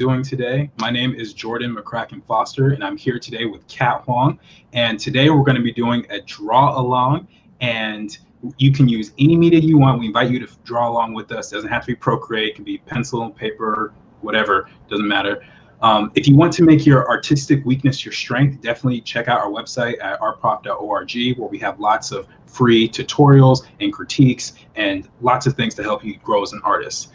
doing today? My name is Jordan McCracken-Foster, and I'm here today with Kat Huang. And today we're going to be doing a draw along, and you can use any media you want. We invite you to draw along with us. It doesn't have to be Procreate. It can be pencil, paper, whatever. Doesn't matter. If you want to make your artistic weakness your strength, definitely check out our website at artprof.org, where we have lots of free tutorials and critiques and lots of things to help you grow as an artist.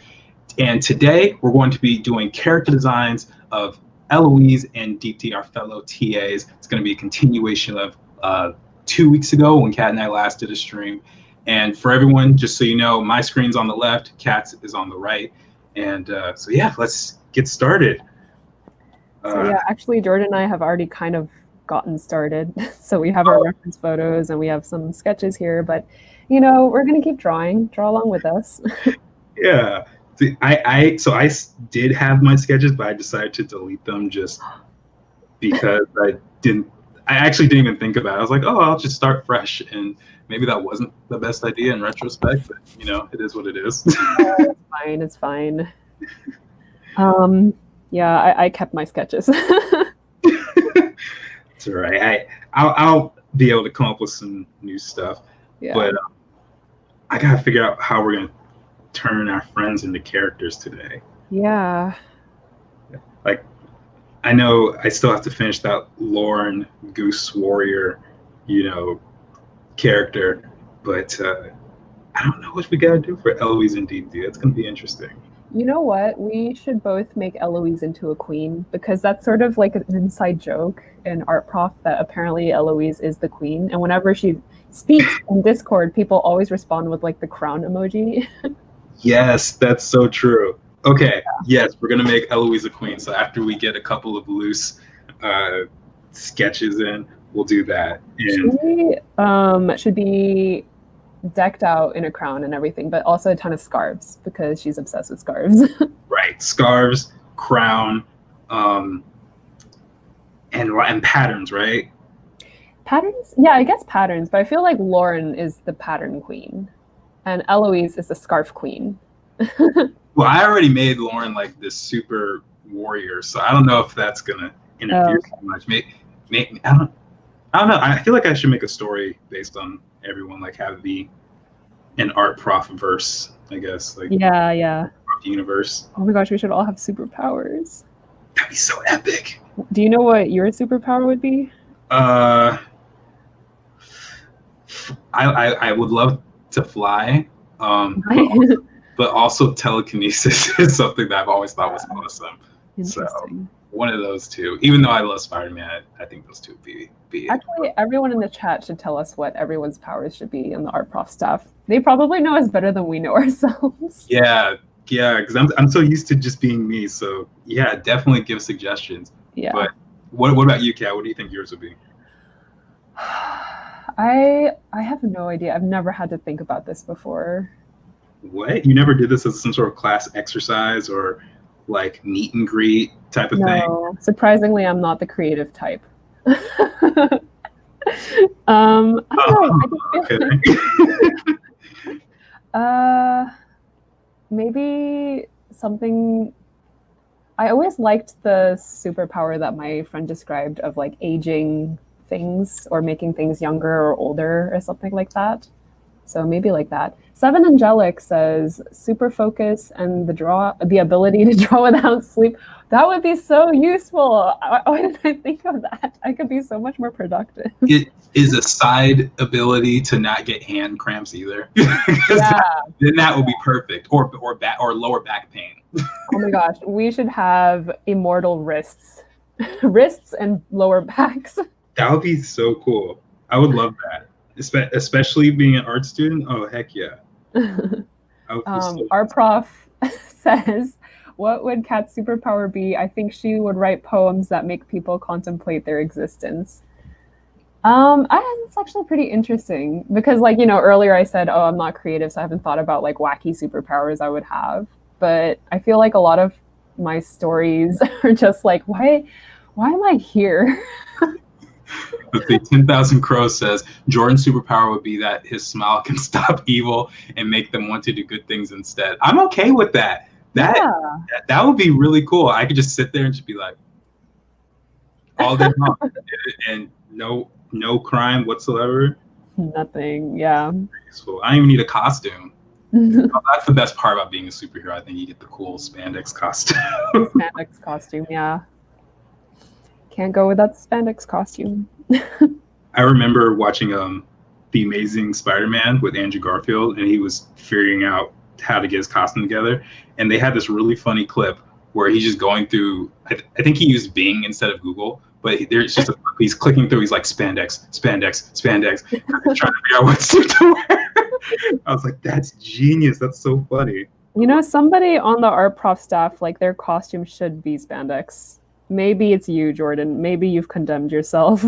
And today we're going to be doing character designs of Eloise and Deepti, our fellow TAs. It's going to be a continuation of 2 weeks ago when Kat and I last did a stream. And for everyone, just so you know, my screen's on the left, Kat's is on the right. And so yeah, let's get started. So yeah, actually Jordan and I have already kind of gotten started. So we have our reference photos and we have some sketches here, but you know, we're going to keep drawing. Draw along with us. Yeah. I did have my sketches, but I decided to delete them just because I actually didn't even think about it. I was like, oh, I'll just start fresh. And maybe that wasn't the best idea in retrospect, but you know, it is what it is. It's fine. It's fine. Yeah, I kept my sketches. It's all right. I'll be able to come up with some new stuff. Yeah. But I gotta figure out how we're gonna turn our friends into characters today. Yeah. Like, I know I still have to finish that Lauren Goose Warrior, character, but I don't know what we gotta do for Eloise and Deepti. That's gonna be interesting. You know what? We should both make Eloise into a queen, because that's sort of like an inside joke in Art Prof that apparently Eloise is the queen. And whenever she speaks in Discord, people always respond with like the crown emoji. Yes, that's so true. Okay, yes, we're going to make Eloise a queen. So after we get a couple of loose sketches in, we'll do that. And she should be decked out in a crown and everything, but also a ton of scarves because she's obsessed with scarves. Right, scarves, crown, and patterns, right? Patterns? Yeah, I guess patterns, but I feel like Lauren is the pattern queen and Eloise is the scarf queen. Well, I already made Lauren like this super warrior, so I don't know if that's gonna interfere too much. Maybe I don't know. I feel like I should make a story based on everyone, like have an Art Prof verse, I guess. Like yeah. Universe. Oh my gosh, we should all have superpowers. That'd be so epic. Do you know what your superpower would be? I would love to fly, but also telekinesis is something that I've always thought was awesome. So one of those two. Even though I love Spider-Man, I think those two would be Actually, everyone in the chat should tell us what everyone's powers should be in the Art Prof stuff. They probably know us better than we know ourselves. Yeah, because I'm so used to just being me. So yeah, definitely give suggestions. Yeah. But what about you, Kat? What do you think yours would be? I have no idea. I've never had to think about this before. What? You never did this as some sort of class exercise or like meet and greet type of thing? No, surprisingly, I'm not the creative type. I don't know. Maybe something. I always liked the superpower that my friend described of like aging things or making things younger or older or something like that. So maybe like that. Seven Angelic says super focus and the ability to draw without sleep. That would be so useful. Why didn't I think of that? I could be so much more productive. It is a side ability to not get hand cramps either. Yeah. Then that would be perfect. Or lower back pain. Oh my gosh, we should have immortal wrists. Wrists and lower backs. That would be so cool. I would love that. Especially being an art student. Oh, heck yeah. Our prof says, what would Kat's superpower be? I think she would write poems that make people contemplate their existence. It's actually pretty interesting because earlier I said, oh, I'm not creative, so I haven't thought about like wacky superpowers I would have. But I feel like a lot of my stories are just like, why am I here? Let's see, 10,000 Crows says Jordan's superpower would be that his smile can stop evil and make them want to do good things instead. I'm okay with that. That that would be really cool. I could just sit there and just be like all day long, and no crime whatsoever. Nothing. Yeah. Peaceful. I don't even need a costume. Oh, that's the best part about being a superhero. I think you get the cool spandex costume. Spandex costume. Yeah. Can't go without the spandex costume. I remember watching The Amazing Spider-Man with Andrew Garfield, and he was figuring out how to get his costume together. And they had this really funny clip where he's just going through. I think he used Bing instead of Google, but there's just he's clicking through. He's like spandex, spandex, spandex, trying to figure out what suit to wear. I was like, that's genius. That's so funny. You know, somebody on the art prof staff, like their costume should be spandex. Maybe it's you, Jordan. Maybe you've condemned yourself.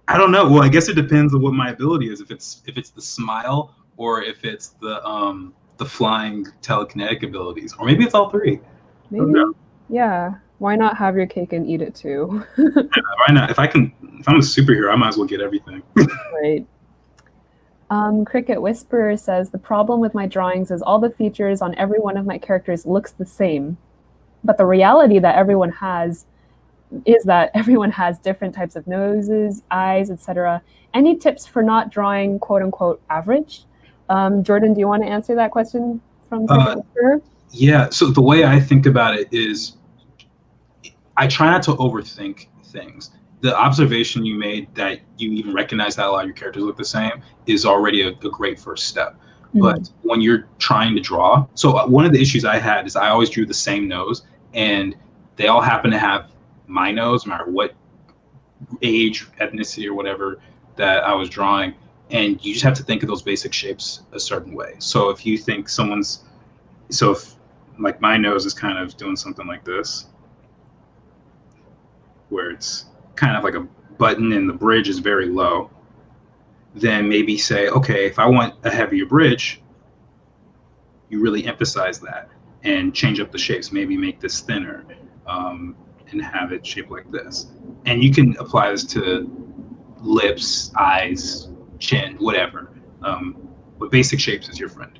I don't know. Well, I guess it depends on what my ability is. If it's the smile, or if it's the flying telekinetic abilities, or maybe it's all three. Maybe. Yeah. Why not have your cake and eat it too? Why not? If I'm a superhero, I might as well get everything. Right. Cricket Whisperer says, the problem with my drawings is all the features on every one of my characters looks the same. But the reality that everyone has is that everyone has different types of noses, eyes, etc. Any tips for not drawing quote unquote average? Jordan, do you want to answer that question from Cricket Whisperer? Yeah, so the way I think about it is I try not to overthink things. The observation you made that you even recognize that a lot of your characters look the same is already a great first step. Mm-hmm. But when you're trying to draw, so one of the issues I had is I always drew the same nose, and they all happen to have my nose, no matter what age, ethnicity, or whatever that I was drawing. And you just have to think of those basic shapes a certain way. So if you think if like my nose is kind of doing something like this, where it's kind of like a button and the bridge is very low, then maybe say, okay, if I want a heavier bridge, you really emphasize that and change up the shapes. Maybe make this thinner and have it shaped like this. And you can apply this to lips, eyes, chin, whatever. But basic shapes is your friend.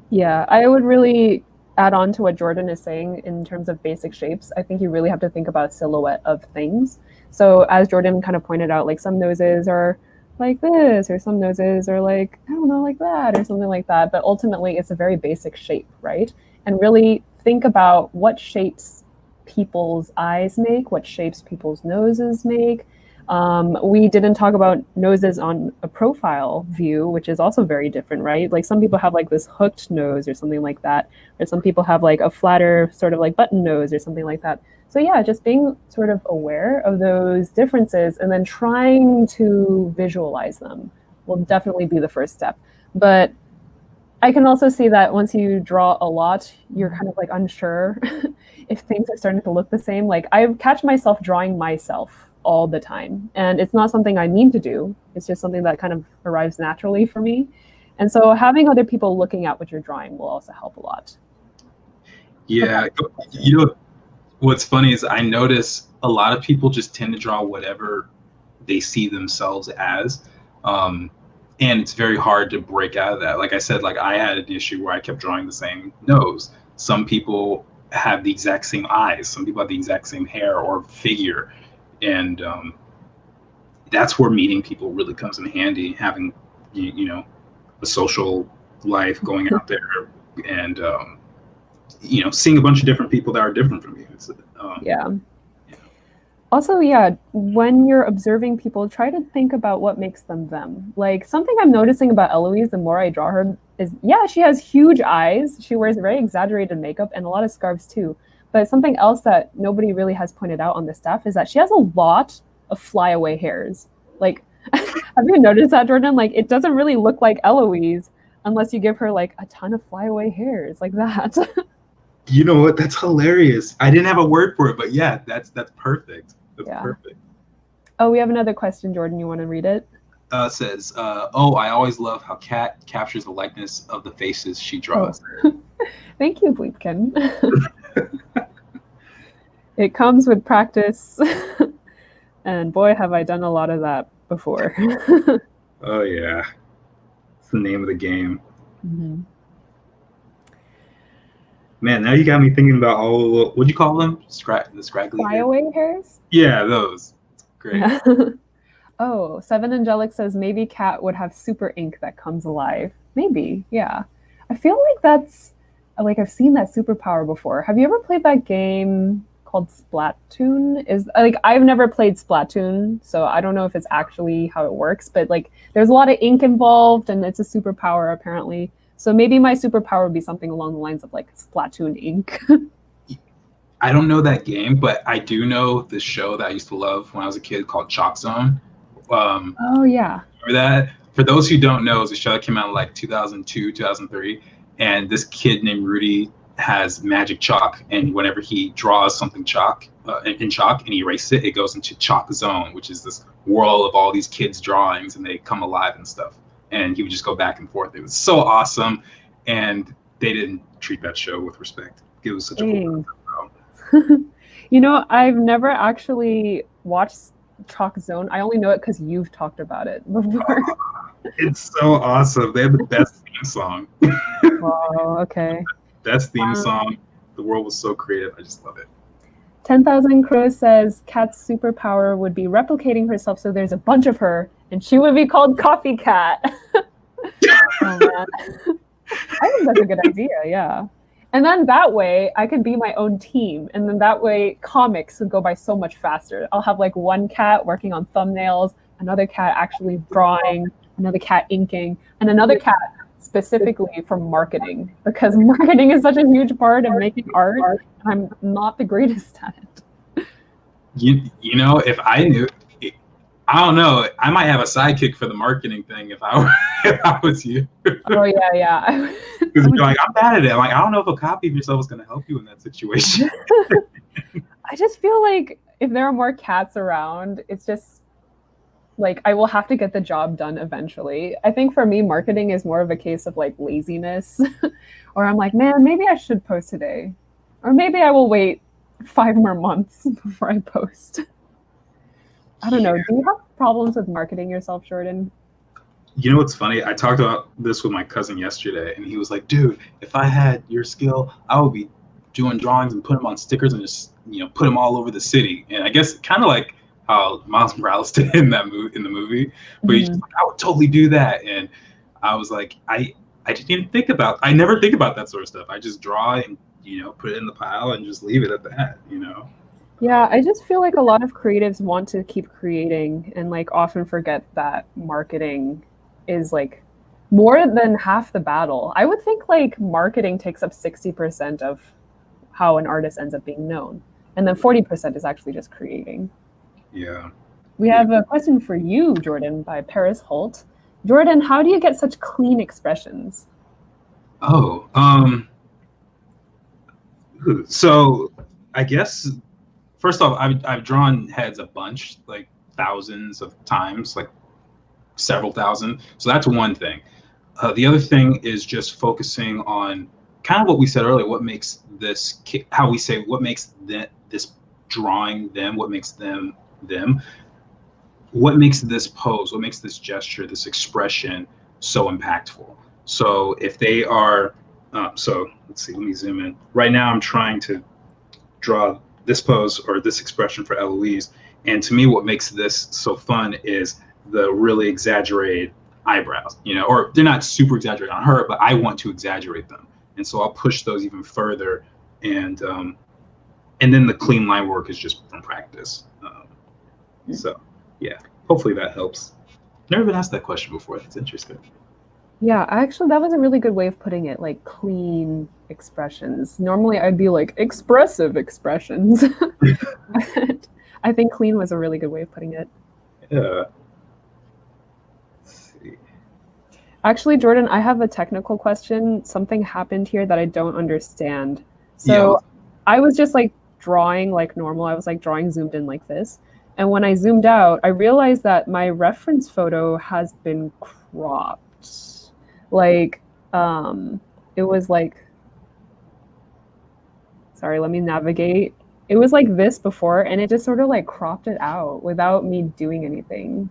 Yeah, I would really add on to what Jordan is saying in terms of basic shapes. I think you really have to think about silhouette of things. So as Jordan kind of pointed out, like some noses are like this, or some noses are like, I don't know, like that, or something like that. But ultimately, it's a very basic shape, right? And really think about what shapes people's eyes make, what shapes people's noses make. We didn't talk about noses on a profile view, which is also very different, right? Like some people have like this hooked nose or something like that, or some people have like a flatter sort of like button nose or something like that. So yeah, just being sort of aware of those differences and then trying to visualize them will definitely be the first step. But I can also see that once you draw a lot, you're kind of like unsure if things are starting to look the same. Like I catch myself drawing myself all the time, and it's not something I mean to do. It's just something that kind of arrives naturally for me. And so having other people looking at what you're drawing will also help a lot. Yeah, you know, what's funny is I notice a lot of people just tend to draw whatever they see themselves as. And it's very hard to break out of that. Like I said, like I had an issue where I kept drawing the same nose. Some people have the exact same eyes. Some people have the exact same hair or figure. And that's where meeting people really comes in handy, having, you know, a social life, going out there and, you know, seeing a bunch of different people that are different from you. Yeah. Also, yeah, when you're observing people, try to think about what makes them them. Like something I'm noticing about Eloise, the more I draw her, is yeah, she has huge eyes. She wears very exaggerated makeup and a lot of scarves too. But something else that nobody really has pointed out on the staff is that she has a lot of flyaway hairs. Like, have you noticed that, Jordan? Like, it doesn't really look like Eloise unless you give her like a ton of flyaway hairs like that. You know what? That's hilarious. I didn't have a word for it, but yeah, that's perfect. That's perfect. Oh, we have another question, Jordan. You want to read it? Says, oh, I always love how Kat captures the likeness of the faces she draws. Oh. Thank you, Bleepkin. It comes with practice. And boy, have I done a lot of that before. Oh, yeah. It's the name of the game. Mm-hmm. Man, now you got me thinking about all, what'd you call them? The scraggly hair? Flyaway hairs? Yeah, those. Great. Yeah. Oh, Seven Angelic says maybe Cat would have super ink that comes alive. Maybe, yeah. I feel like that's like I've seen that superpower before. Have you ever played that game called Splatoon? Is like I've never played Splatoon, so I don't know if it's actually how it works, but like there's a lot of ink involved and it's a superpower apparently. So maybe my superpower would be something along the lines of like Splatoon ink. I don't know that game, but I do know the show that I used to love when I was a kid called Chalk Zone. Oh yeah. Remember that? For those who don't know, it's a show that came out in like 2002, 2003, and this kid named Rudy has magic chalk, and whenever he draws something in chalk and he erases it, it goes into Chalk Zone, which is this world of all these kids' drawings, and they come alive and stuff. And he would just go back and forth. It was so awesome, and they didn't treat that show with respect. It was such a cool show. You know, I've never actually watched Chalk Zone. I only know it because you've talked about it before. It's so awesome. They have the best theme song. Wow, okay. Best theme song. The world was so creative. I just love it. 10,000 Crows says Cat's superpower would be replicating herself, so there's a bunch of her, and she would be called Coffee Cat. Oh man, I think that's a good idea. Yeah. And then that way I could be my own team. And then that way comics would go by so much faster. I'll have like one cat working on thumbnails, another cat actually drawing, another cat inking, and another cat specifically for marketing, because marketing is such a huge part of making art. I'm not the greatest at it. You know, if I knew, I don't know, I might have a sidekick for the marketing thing if I was you. Oh yeah. Because you're like, I'm bad at it. I'm like, I don't know if a copy of yourself is going to help you in that situation. I just feel like if there are more cats around, it's just like I will have to get the job done eventually. I think for me, marketing is more of a case of like laziness, or I'm like, man, maybe I should post today, or maybe I will wait 5 more months before I post. I don't know. Do you have problems with marketing yourself, Jordan? You know what's funny? I talked about this with my cousin yesterday, and he was like, dude, if I had your skill, I would be doing drawings and put them on stickers and just, put them all over the city. And I guess kind of like how Miles Morales did in the movie, but he's just like, I would totally do that. And I was like, I didn't even think about, I never think about that sort of stuff. I just draw and, put it in the pile and just leave it at that, Yeah, I just feel like a lot of creatives want to keep creating and like often forget that marketing is like more than half the battle. I would think like marketing takes up 60% of how an artist ends up being known. And then 40% is actually just creating. Yeah. We have a question for you, Jordan, by Paris Holt. Jordan, how do you get such clean expressions? Oh, so I guess first off, I've drawn heads a bunch, like thousands of times, like several thousand. So that's one thing. The other thing is just focusing on kind of what we said earlier. What makes this? How we say what makes this drawing them? What makes them them? What makes this pose? What makes this gesture, this expression, so impactful? So if they are, so let's see. Let me zoom in. Right now, I'm trying to draw this pose or this expression for Eloise, and to me, what makes this so fun is the really exaggerated eyebrows, or they're not super exaggerated on her, but I want to exaggerate them. And so I'll push those even further. And then the clean line work is just from practice. So yeah, hopefully that helps. Never been asked that question before. That's interesting. Yeah, actually, that was a really good way of putting it, like clean expressions. Normally I'd be like expressive expressions. But I think clean was a really good way of putting it. Yeah. Actually, Jordan, I have a technical question. Something happened here that I don't understand. So I was just like drawing like normal. I was like drawing zoomed in like this. And when I zoomed out, I realized that my reference photo has been cropped. Like, it was like, sorry, let me navigate. It was like this before, and it just sort of like cropped it out without me doing anything.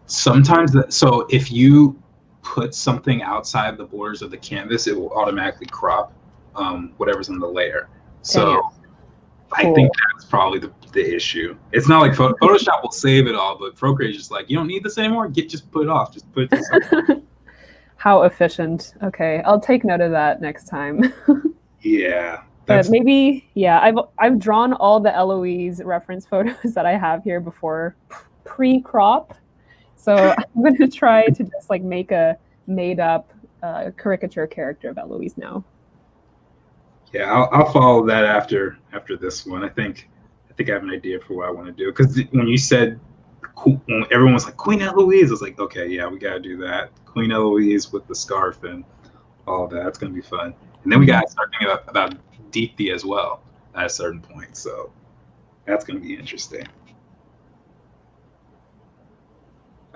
Sometimes so if you put something outside the borders of the canvas, it will automatically crop. whatever's in the layer. Dang So it. I Cool. think that's probably the issue. It's not like Photoshop will save it all, but Procreate is just like, you don't need this anymore. Just put it off. Just put it to something. How efficient. Okay, I'll take note of that next time. Yeah, But that's maybe, yeah, I've drawn all the Eloise reference photos that I have here before pre-crop. So I'm gonna try to just like make a made up caricature character of Eloise now. yeah. I'll follow that after this one. I think I have an idea for what I want to do because when you said when everyone was like Queen Eloise, I was like, okay, yeah, we gotta do that. Queen Eloise with the scarf and all of that. That's gonna be fun. And then we gotta start thinking about deepti as well at a certain point. So that's gonna be interesting.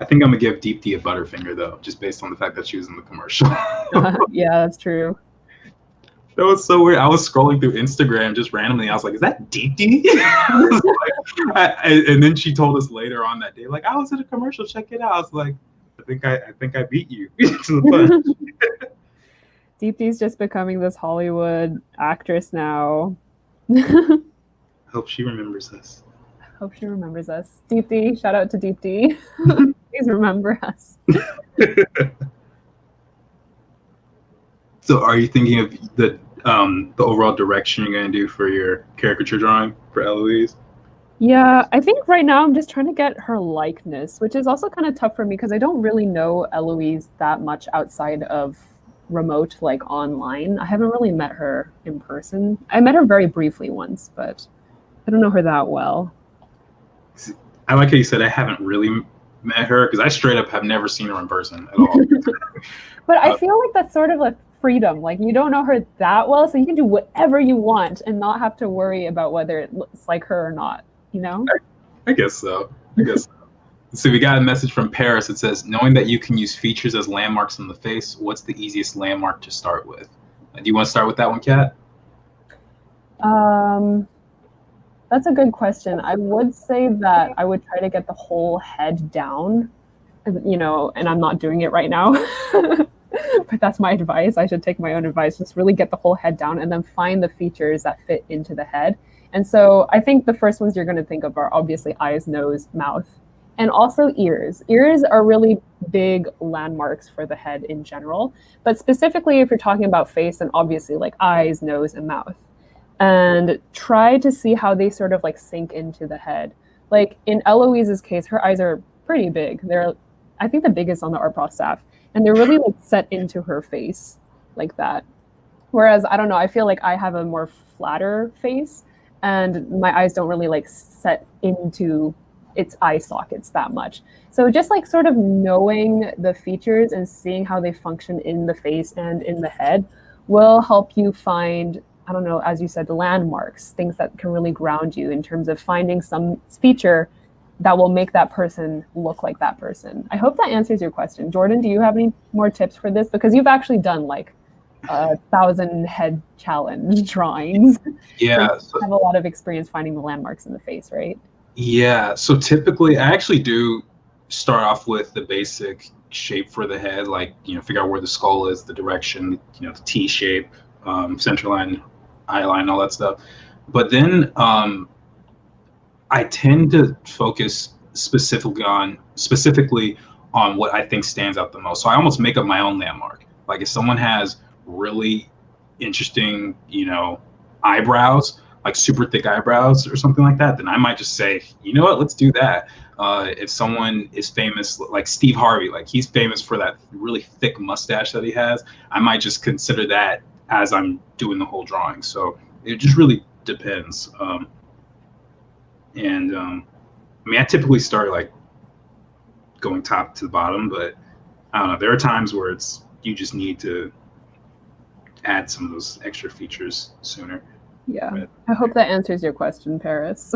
I think I'm gonna give deepti a Butterfinger though, just based on the fact that she was in the commercial. Yeah, that's true. That was so weird. I was scrolling through Instagram just randomly. I was like, "Is that deepti?" And then she told us later on that day, like, "I was in a commercial. Check it out." I was like, I think I beat you to the punch." Deepti's just becoming this Hollywood actress now. Hope she remembers us. Hope she remembers us. Deepti, shout out to Deepti. Please remember us. So, are you thinking of the overall direction you're gonna do for your caricature drawing for Eloise? Yeah, I think right now I'm just trying to get her likeness, which is also kind of tough for me because I don't really know Eloise that much outside of remote, like online. I haven't really met her in person. I met her very briefly once, but I don't know her that well. I like how you said I haven't really met her because I straight up have never seen her in person at all. But I feel like that's sort of like freedom. Like you don't know her that well, so you can do whatever you want and not have to worry about whether it looks like her or not, you know? I guess so. So we got a message from Paris. It says, knowing that you can use features as landmarks in the face, what's the easiest landmark to start with? Do you want to start with that one, Kat? That's a good question. I would say that I would try to get the whole head down, and I'm not doing it right now. But that's my advice. I should take my own advice. Just really get the whole head down and then find the features that fit into the head. And so I think the first ones you're going to think of are obviously eyes, nose, mouth, and also ears. Ears are really big landmarks for the head in general. But specifically, if you're talking about face, then obviously like eyes, nose, and mouth. And try to see how they sort of like sink into the head. Like in Eloise's case, her eyes are pretty big. They're, I think, the biggest on the art prof staff, and they're really like set into her face like that. Whereas I don't know, I feel like I have a more flatter face, and my eyes don't really like set into its eye sockets that much. So just like sort of knowing the features and seeing how they function in the face and in the head will help you find, I don't know, as you said, landmarks, things that can really ground you in terms of finding some feature that will make that person look like that person. I hope that answers your question. Jordan, do you have any more tips for this? Because you've actually done like 1,000 head challenge drawings. Yeah. So you have a lot of experience finding the landmarks in the face, right? Yeah. So typically I actually do start off with the basic shape for the head, like, figure out where the skull is, the direction, the T shape, center line, eye line, all that stuff. But then I tend to focus specifically on what I think stands out the most. So I almost make up my own landmark. Like if someone has really interesting, eyebrows, like super thick eyebrows or something like that, then I might just say, you know what, let's do that. If someone is famous, like Steve Harvey, like he's famous for that really thick mustache that he has, I might just consider that as I'm doing the whole drawing. So it just really depends. I typically start like going top to the bottom, but I don't know. There are times where you just need to add some of those extra features sooner. Yeah, but I hope that answers your question, Paris.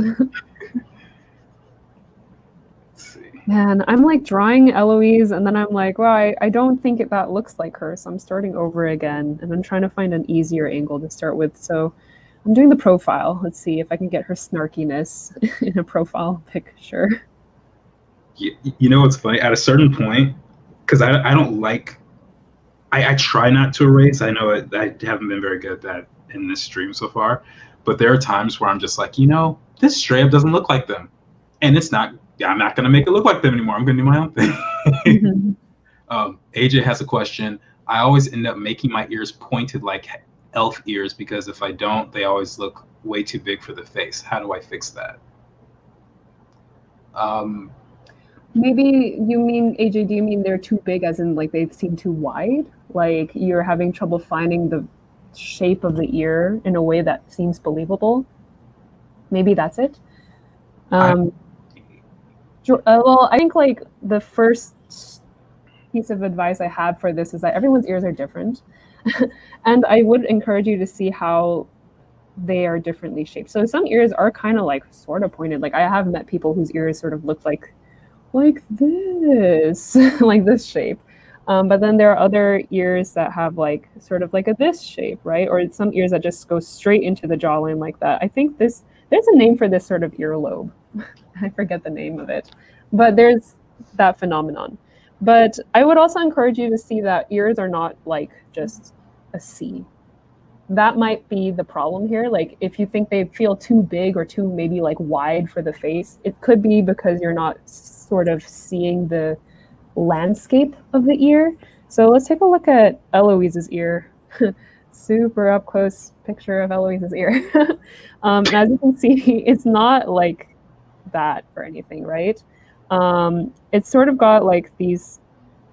Man, I'm like drawing Eloise, and then I'm like, well, I don't think that looks like her, so I'm starting over again, and I'm trying to find an easier angle to start with. So I'm doing the profile. Let's see if I can get her snarkiness in a profile picture. You know what's funny? At a certain point, because I don't like, I try not to erase. I know I haven't been very good at that in this stream so far. But there are times where I'm just like, this straight up doesn't look like them. And I'm not going to make it look like them anymore. I'm going to do my own thing. Mm-hmm. AJ has a question. I always end up making my ears pointed like elf ears because if I don't, they always look way too big for the face. How do I fix that? Maybe you mean, AJ, do you mean they're too big as in like they seem too wide? Like you're having trouble finding the shape of the ear in a way that seems believable? Maybe that's it. Well, I think like the first piece of advice I have for this is that everyone's ears are different. And I would encourage you to see how they are differently shaped. So some ears are kind of like sort of pointed. Like I have met people whose ears sort of look like this, like this shape. But then there are other ears that have like sort of like this shape, right? Or some ears that just go straight into the jawline like that. I think there's a name for this sort of earlobe. I forget the name of it, but there's that phenomenon. But I would also encourage you to see that ears are not like just a C. That might be the problem here. Like if you think they feel too big or too maybe like wide for the face, it could be because you're not sort of seeing the landscape of the ear. So let's take a look at Eloise's ear. Super up close picture of Eloise's ear. And as you can see, it's not like that or anything, right? It's sort of got like these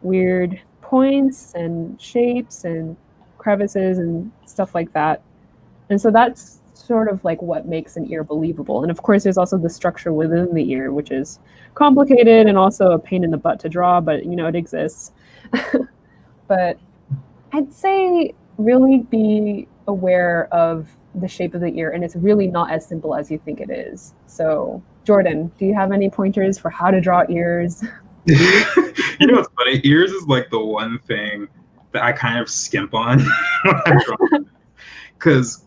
weird points and shapes and crevices and stuff like that. And so that's sort of like what makes an ear believable. And of course, there's also the structure within the ear, which is complicated and also a pain in the butt to draw, but it exists. But I'd say really be aware of the shape of the ear, and it's really not as simple as you think it is. So Jordan, do you have any pointers for how to draw ears? What's funny? Ears is like the one thing that I kind of skimp on when I'm drawing. Because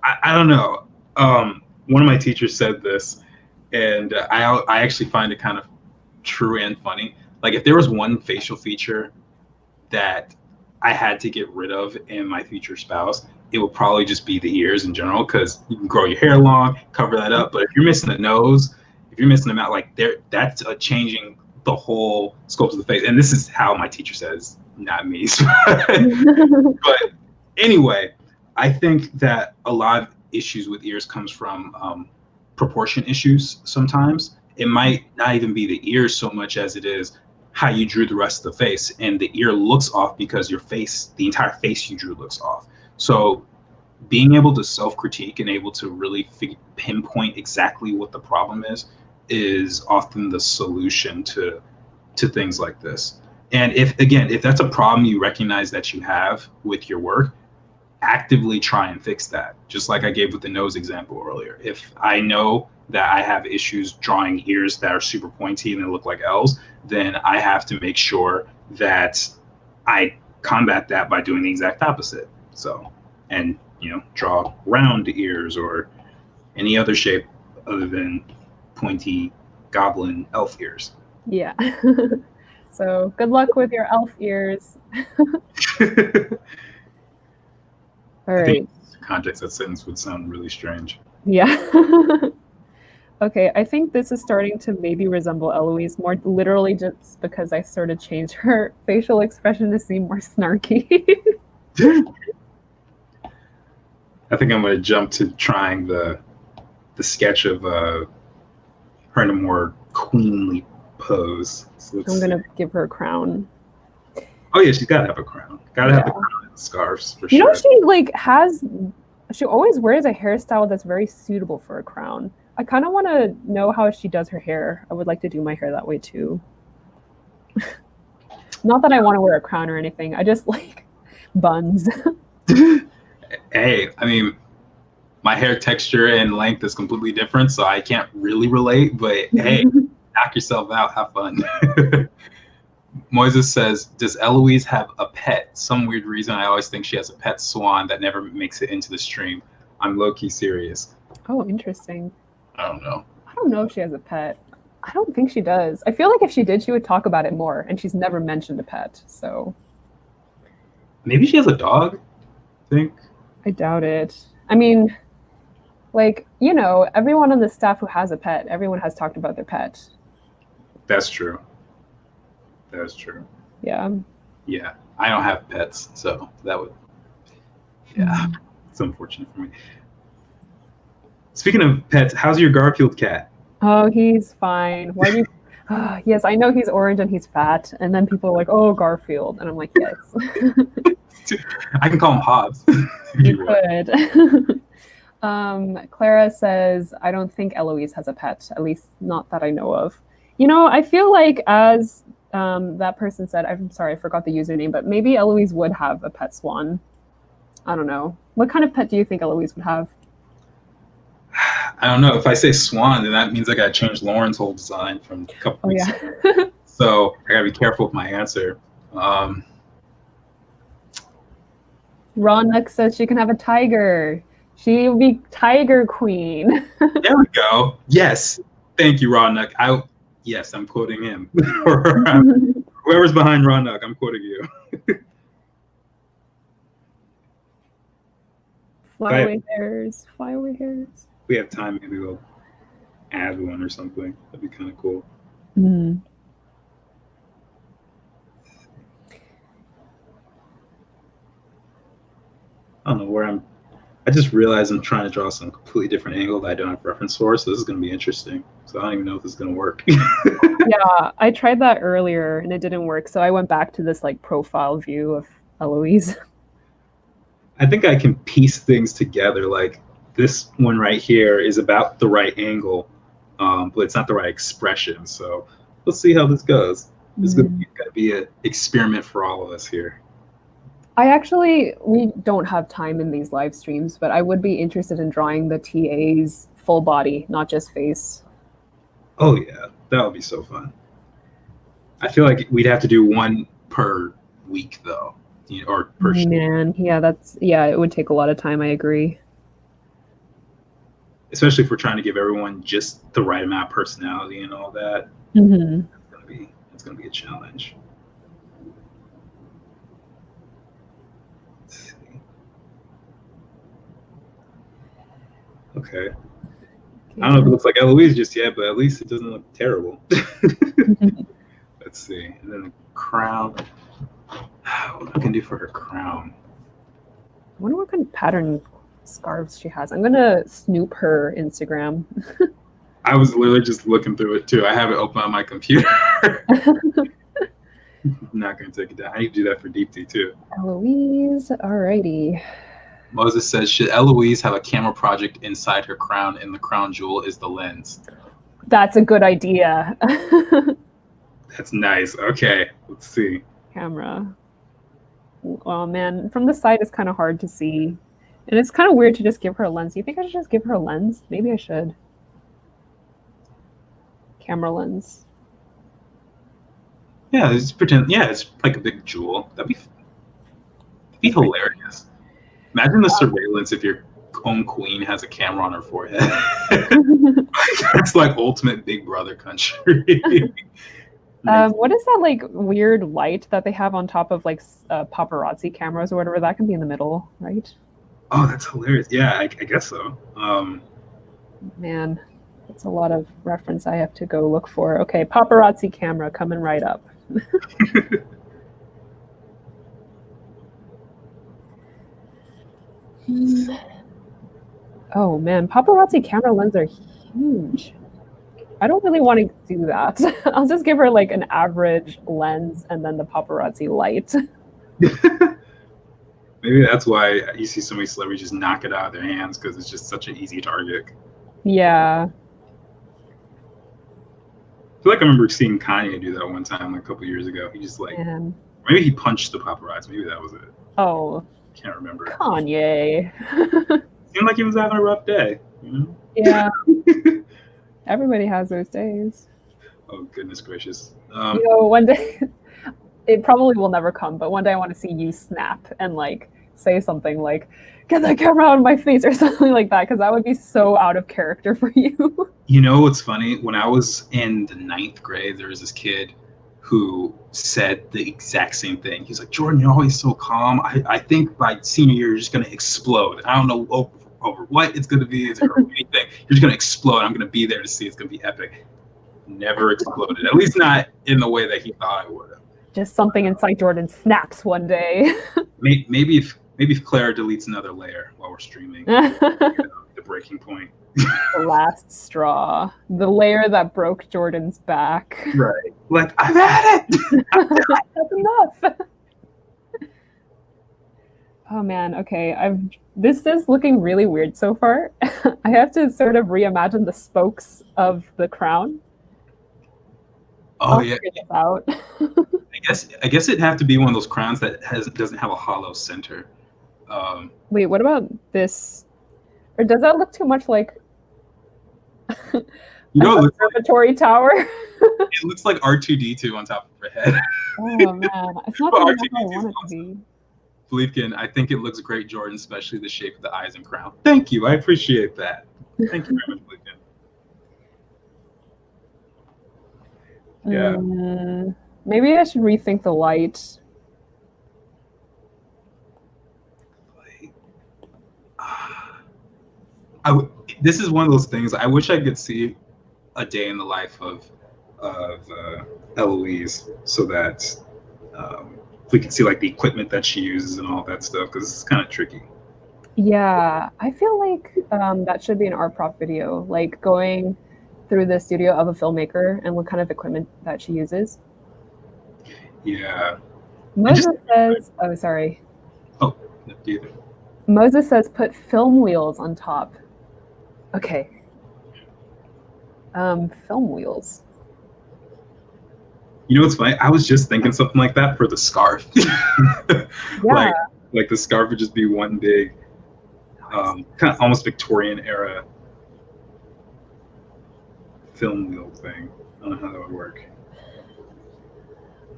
I don't know. One of my teachers said this, and I actually find it kind of true and funny. Like if there was one facial feature that I had to get rid of in my future spouse, it would probably just be the ears in general, because you can grow your hair long, cover that up. But if you're missing the nose, if you're missing the mouth, like that's changing the whole scope of the face. And this is how my teacher says, not me. But anyway, I think that a lot of issues with ears comes from proportion issues sometimes. It might not even be the ears so much as it is how you drew the rest of the face, and the ear looks off because your face, the entire face you drew, looks off. So being able to self-critique and able to really pinpoint exactly what the problem is often the solution to things like this. And if that's a problem you recognize that you have with your work, actively try and fix that. Just like I gave with the nose example earlier. If I know that I have issues drawing ears that are super pointy and they look like L's, then I have to make sure that I combat that by doing the exact opposite. So, and draw round ears or any other shape other than pointy goblin elf ears. Yeah. So good luck with your elf ears. All right. I think in context, that sentence would sound really strange. Yeah. Okay, I think this is starting to maybe resemble Eloise more literally just because I sort of changed her facial expression to seem more snarky. I think I'm going to jump to trying the sketch of her in a more queenly pose. So I'm going to give her a crown. Oh yeah, she's got to have a crown. Got to have the crown and the scarves for sure. She always wears a hairstyle that's very suitable for a crown. I kind of want to know how she does her hair. I would like to do my hair that way too. Not that I want to wear a crown or anything. I just like buns. Hey, I mean, my hair texture and length is completely different, so I can't really relate, but hey, knock yourself out, have fun. Moises says, does Eloise have a pet? Some weird reason I always think she has a pet swan that never makes it into the stream. I'm low-key serious. Oh, interesting. I don't know. I don't know if she has a pet. I don't think she does. I feel like if she did, she would talk about it more, and she's never mentioned a pet, so. Maybe she has a dog, I think. I doubt it. I mean, like, you know, everyone on the staff who has a pet, everyone has talked about their pet. That's true. That's true. Yeah. Yeah, I don't have pets, so that would, yeah, it's unfortunate for me. Speaking of pets, how's your Garfield cat? Oh, he's fine. Why do you? Yes, I know he's orange and he's fat, and then people are like, "Oh, Garfield," and I'm like, "Yes, I can call him Hobbs. you could." Clara says, "I don't think Eloise has a pet, at least not that I know of." You know, I feel like as that person said, I'm sorry, I forgot the username, but maybe Eloise would have a pet swan. I don't know. What kind of pet do you think Eloise would have? I don't know. If I say swan, then that means I gotta change Lauren's whole design from a couple Oh weeks yeah. ago. So I gotta be careful with my answer. Ronak says she can have a tiger. She will be Tiger Queen. There we go. Yes. Thank you, Rodnuck. Yes, I'm quoting him. Whoever's behind Rodnuck, I'm quoting you. Fly away hairs. Fly away hairs. If we have time, maybe we'll add one or something. That'd be kind of cool. Mm. I don't know where I just realized I'm trying to draw some completely different angle that I don't have reference for, so this is going to be interesting. So I don't even know if this is going to work. Yeah, I tried that earlier and it didn't work. So I went back to this like profile view of Eloise. I think I can piece things together. Like this one right here is about the right angle, but it's not the right expression. So let's see how this goes. This is going to be an experiment for all of us here. We don't have time in these live streams, but I would be interested in drawing the TA's full body, not just face. Oh yeah, that would be so fun. I feel like we'd have to do one per week though, or per show. Man, yeah, it would take a lot of time. I agree. Especially if we're trying to give everyone just the right amount of personality and all that. Mm-hmm. It's gonna be a challenge. Okay. I don't know if it looks like Eloise just yet, but at least it doesn't look terrible. Let's see. And then the crown. What I can do for her crown? I wonder what kind of pattern scarves she has. I'm gonna snoop her Instagram. I was literally just looking through it too. I have it open on my computer. I'm not gonna take it down. I need to do that for deepti too. Eloise, alrighty. Moses says, should Eloise have a camera project inside her crown and the crown jewel is the lens? That's a good idea. That's nice. Okay, let's see. Camera. Oh man, from the side it's kind of hard to see. And it's kind of weird to just give her a lens. You think I should just give her a lens? Maybe I should. Camera lens. Yeah, it's pretend. Yeah, it's like a big jewel. That'd be hilarious. Imagine the surveillance if your own queen has a camera on her forehead. That's like ultimate Big Brother country. What is that like weird light that they have on top of like paparazzi cameras or whatever? That can be in the middle, right? Oh, that's hilarious. Yeah, I guess so. Man, that's a lot of reference I have to go look for. Okay, paparazzi camera coming right up. Oh man, paparazzi camera lenses are huge. I don't really want to do that. I'll just give her like an average lens and then the paparazzi light. Maybe that's why you see so many celebrities just knock it out of their hands because it's just such an easy target. Yeah. I feel like I remember seeing Kanye do that one time like a couple years ago. He just like, maybe he punched the paparazzi. Maybe that was it. Oh. Can't remember. Kanye. Seemed like he was having a rough day, you know? Yeah. Everybody has those days. Oh, goodness gracious. You know, one day, it probably will never come, but one day I want to see you snap and like say something like, get that camera out of my face or something like that, because that would be so out of character for you. You know what's funny? When I was in the 9th grade, there was this kid who said the exact ssame thing. He's like, Jordan, you're always so calm. I think by senior year, you're just going to explode. I don't know over what it's going to be or anything. You're just going to explode. I'm going to be there to see. It's going to be epic. Never exploded, at least not in the way that he thought I would have. Just something inside Jordan snaps one day. Maybe if Clara deletes another layer while we're streaming, the breaking point. The last straw. The layer that broke Jordan's back. Right. Like, I've had it. That's enough. Oh man, okay. This is looking really weird so far. I have to sort of reimagine the spokes of the crown. Oh yeah. Out. I guess it'd have to be one of those crowns that doesn't have a hollow center. Wait, what about this? Or does that look too much like you know, an observatory tower? It looks like R2-D2 on top of her head. Oh man, it's not how I want it to be. Philippe, I think it looks great, Jordan, especially the shape of the eyes and crown. Thank you, I appreciate that. Thank you very much, Philippe. Yeah. Maybe I should rethink the light. This is one of those things. I wish I could see a day in the life of Eloise, so that we can see like the equipment that she uses and all that stuff, because it's kind of tricky. Yeah, I feel like that should be an art prof video, like going through the studio of a filmmaker and what kind of equipment that she uses. Yeah. Moses says, oh, sorry. Oh, either. Moses says, put film wheels on top. Okay. Film wheels. You know what's funny? I was just thinking something like that for the scarf. Yeah. Like the scarf would just be one big, kind of almost Victorian era film wheel thing. I don't know how that would work.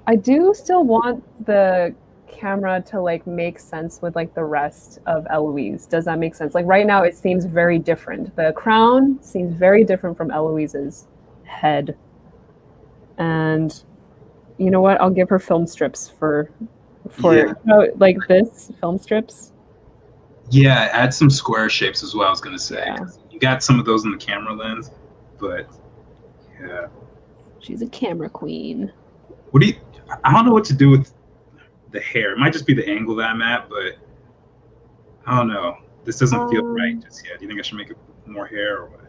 I do still want the camera to like make sense with like the rest of Eloise. Does that make sense? Like right now it seems very different. The crown seems very different from Eloise's head. And you know what? I'll give her film strips for you know, like this film strips. Yeah, add some square shapes as well, I was gonna say. Yeah. You got some of those in the camera lens, but yeah. She's a camera queen. I don't know what to do with the hair. It might just be the angle that I'm at, but I don't know. This doesn't feel right just yet. Do you think I should make it more hair or what?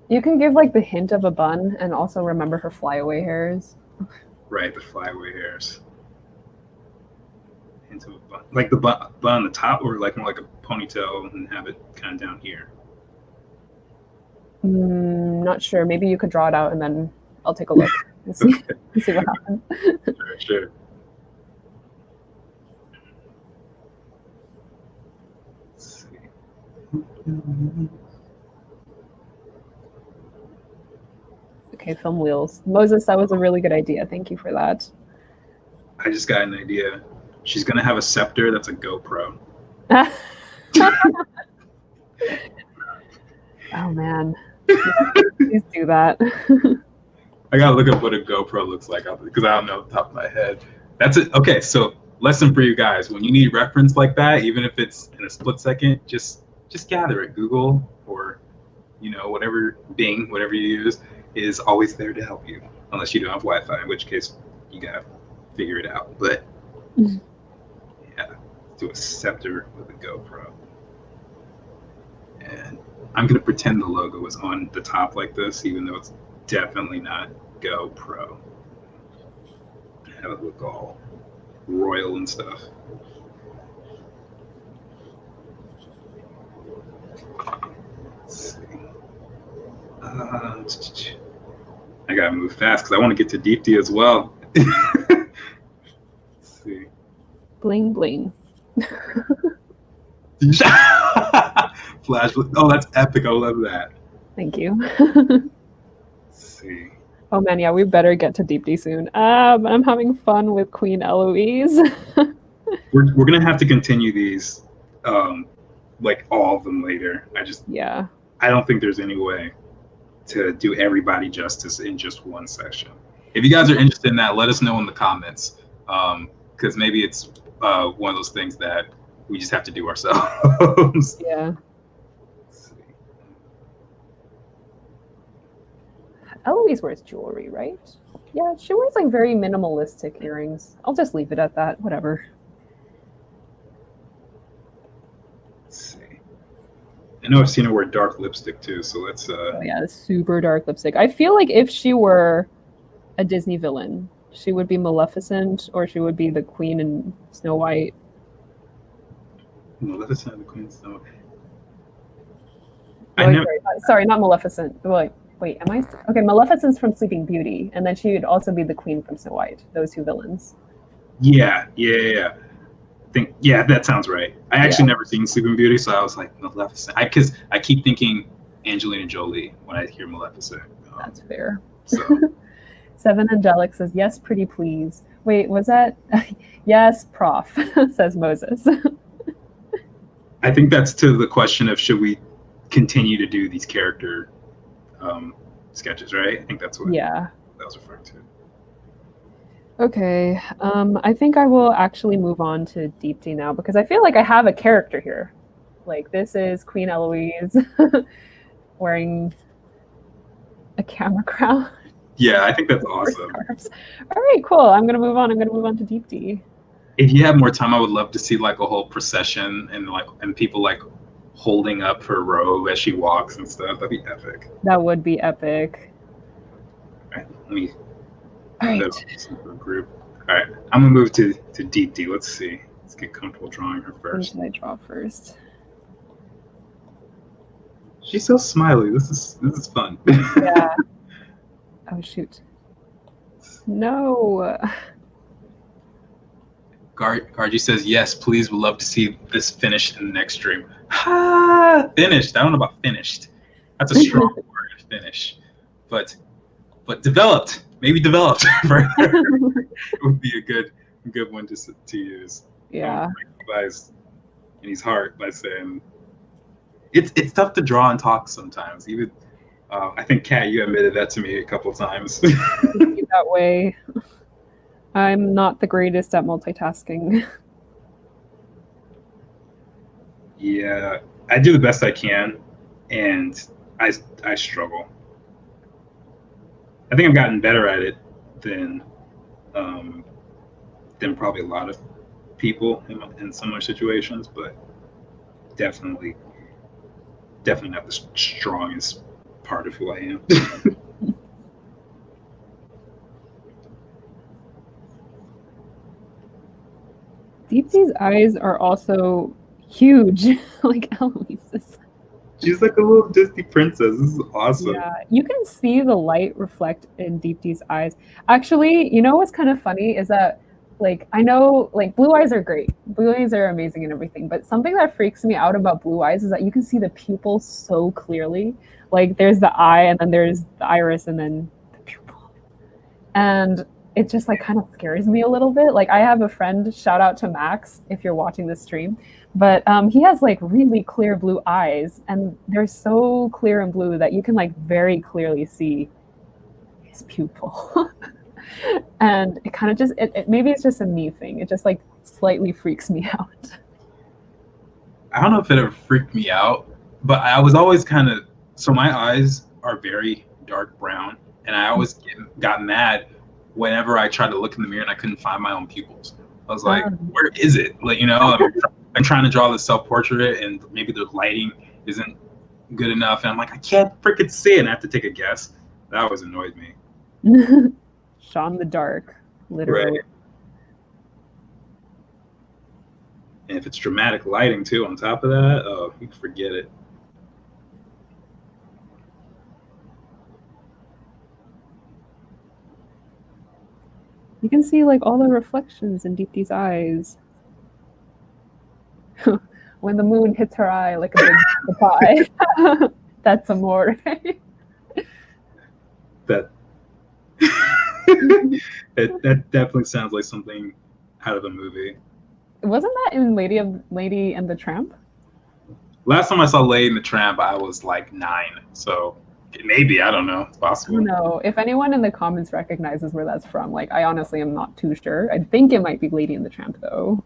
You can give like the hint of a bun and also remember her flyaway hairs. Right, the flyaway hairs. Hint of a bun. Like the bun on the top, or like more like a ponytail and have it kind of down here? Not sure. Maybe you could draw it out and then I'll take a look and see, see what happens. Sure. Let's see. Okay, film wheels. Moses, that was a really good idea. Thank you for that. I just got an idea. She's gonna have a scepter that's a GoPro. Oh man. Please do that. I gotta look up what a GoPro looks like because I don't know off the top of my head. That's it. Okay, so lesson for you guys: when you need reference like that, even if it's in a split second, just gather it. Google or whatever, Bing, whatever you use, is always there to help you, unless you don't have Wi-Fi, in which case you gotta figure it out. But yeah, do a scepter with a GoPro, and I'm gonna pretend the logo is on the top like this, even though it's definitely not GoPro. Have it look all royal and stuff. Let's see. I gotta move fast because I want to get to deepti as well. Let's see. Bling bling. Flash. Oh, that's epic. I love that. Thank you. Let's see. Oh man, yeah, we better get to deepti soon. I'm having fun with Queen Eloise. We're gonna have to continue these, like all of them later. Yeah. I don't think there's any way to do everybody justice in just one session. If you guys are interested in that, let us know in the comments. Because maybe it's one of those things that we just have to do ourselves. Yeah. Eloise wears jewelry, right? Yeah, she wears like very minimalistic earrings. I'll just leave it at that. Whatever. Let's see. I know I've seen her wear dark lipstick too, so let's. Oh yeah, super dark lipstick. I feel like if she were a Disney villain, she would be Maleficent, or she would be the Queen in Snow White. Maleficent, the Queen of Snow. Sorry, not Maleficent. Wait, am I? Okay, Maleficent's from Sleeping Beauty, and then she would also be the Queen from Snow White. Those two villains. Yeah. That sounds right. I actually never seen Sleeping Beauty, so I was like Maleficent. Because I keep thinking Angelina Jolie when I hear Maleficent. That's fair. So. Seven Angelic says, yes, pretty please. Wait, was that? Yes, Prof, says Moses. I think that's to the question of should we continue to do these character sketches, right? I think that's what that was referring to. Okay, I think I will actually move on to deepti now because I feel like I have a character here. Like this is Queen Eloise wearing a camera crown. Yeah, I think that's awesome. All right, cool. I'm gonna move on. I'm gonna move on to deepti. If you have more time, I would love to see like a whole procession and people like holding up her robe as she walks and stuff. That'd be epic. That would be epic. All right, let me. All right. Group. All right, I'm gonna move to deepti. Let's see. Let's get comfortable drawing her first. What should I draw first? She's so smiley. This is fun. Yeah. Oh shoot. No. Gargi says yes, please. Would love to see this finished in the next stream. Ha! Finished. I don't know about finished. That's a strong word, finish. But developed. Maybe developed. It would be a good one to use. Yeah. Guys in his heart by saying it's tough to draw and talk sometimes. Even I think Kat, you admitted that to me a couple of times. That way. I'm not the greatest at multitasking. Yeah, I do the best I can, and I struggle. I think I've gotten better at it than probably a lot of people in similar situations, but definitely not the strongest part of who I am. Deepti's eyes are also huge, like Eloise's. She's like a little Disney princess. This is awesome. Yeah, you can see the light reflect in Deepti's eyes. Actually, you know what's kind of funny is that, like, I know, like, blue eyes are great. Blue eyes are amazing and everything, but something that freaks me out about blue eyes is that you can see the pupil so clearly. Like, there's the eye, and then there's the iris, and then the pupil. And it just, like, kind of scares me a little bit. Like, I have a friend, shout out to Max, if you're watching this stream, but he has, like, really clear blue eyes, and they're so clear and blue that you can, like, very clearly see his pupil. And it kind of just, maybe it's just a me thing. It just, like, slightly freaks me out. I don't know if it ever freaked me out, but I was always kind of, so my eyes are very dark brown, and I always got mad whenever I tried to look in the mirror and I couldn't find my own pupils. I was like, where is it? Like, you know, I'm trying to draw this self-portrait and maybe the lighting isn't good enough. And I'm like, I can't freaking see it. And I have to take a guess. That always annoyed me. Shot in the dark, literally. Right. And if it's dramatic lighting too on top of that, oh, you can forget it. You can see, like, all the reflections in Deepti's eyes. When the moon hits her eye like a big pie. That's amore. That that definitely sounds like something out of a movie. Wasn't that in Lady and the Tramp? Last time I saw Lady and the Tramp, I was like 9. So Maybe, I don't know. It's I possible. don't know. If anyone in the comments recognizes where that's from, like, I honestly am not too sure. I think it might be Lady and the Tramp, though.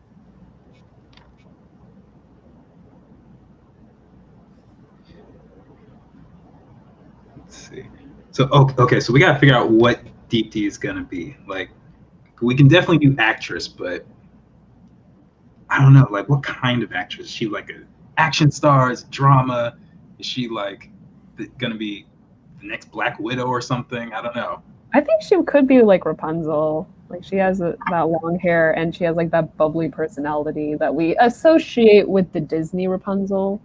Let's see. So okay, so we gotta figure out what deepti is gonna be. Like, we can definitely do actress, but I don't know, like what kind of actress? Is she like a action star? Is it drama? Is she like gonna be the next Black Widow or something? I don't know. I think she could be like Rapunzel. Like, she has that long hair and she has like that bubbly personality that we associate with the Disney Rapunzel.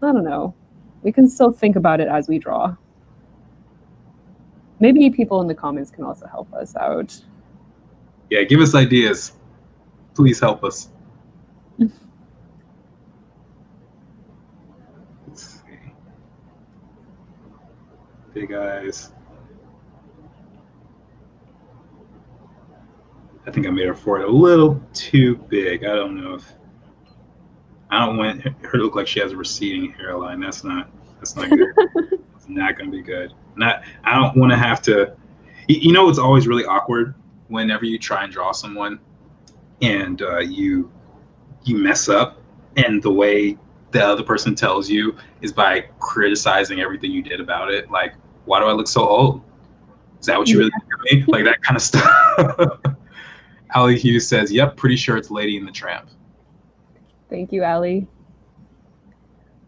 I don't know. We can still think about it as we draw. Maybe people in the comments can also help us out. Yeah, give us ideas. Please help us. Let's see. Big eyes. I think I made her forehead a little too big. I don't know if I don't want her to look like she has a receding hairline. That's not good. It's not gonna be good. Not I don't want to have to. You know, it's always really awkward whenever you try and draw someone and you mess up, and the way the other person tells you is by criticizing everything you did about it. Like, why do I look so old? Is that what you really think of me? Like that kind of stuff. Ali Hughes says, "Yep, pretty sure it's Lady and the Tramp." Thank you, Allie.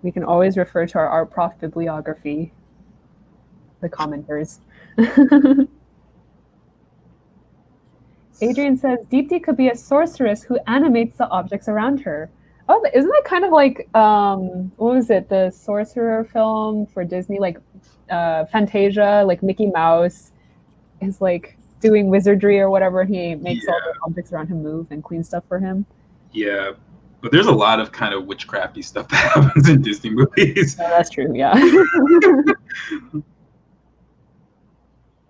We can always refer to our art prof bibliography, the commenters. Adrian says Deepti could be a sorceress who animates the objects around her. Oh, isn't that kind of like what was it? The sorcerer film for Disney, like Fantasia, like Mickey Mouse is like doing wizardry or whatever. He makes all the objects around him move and clean stuff for him. Yeah, but there's a lot of kind of witchcrafty stuff that happens in Disney movies. Oh, that's true. Yeah.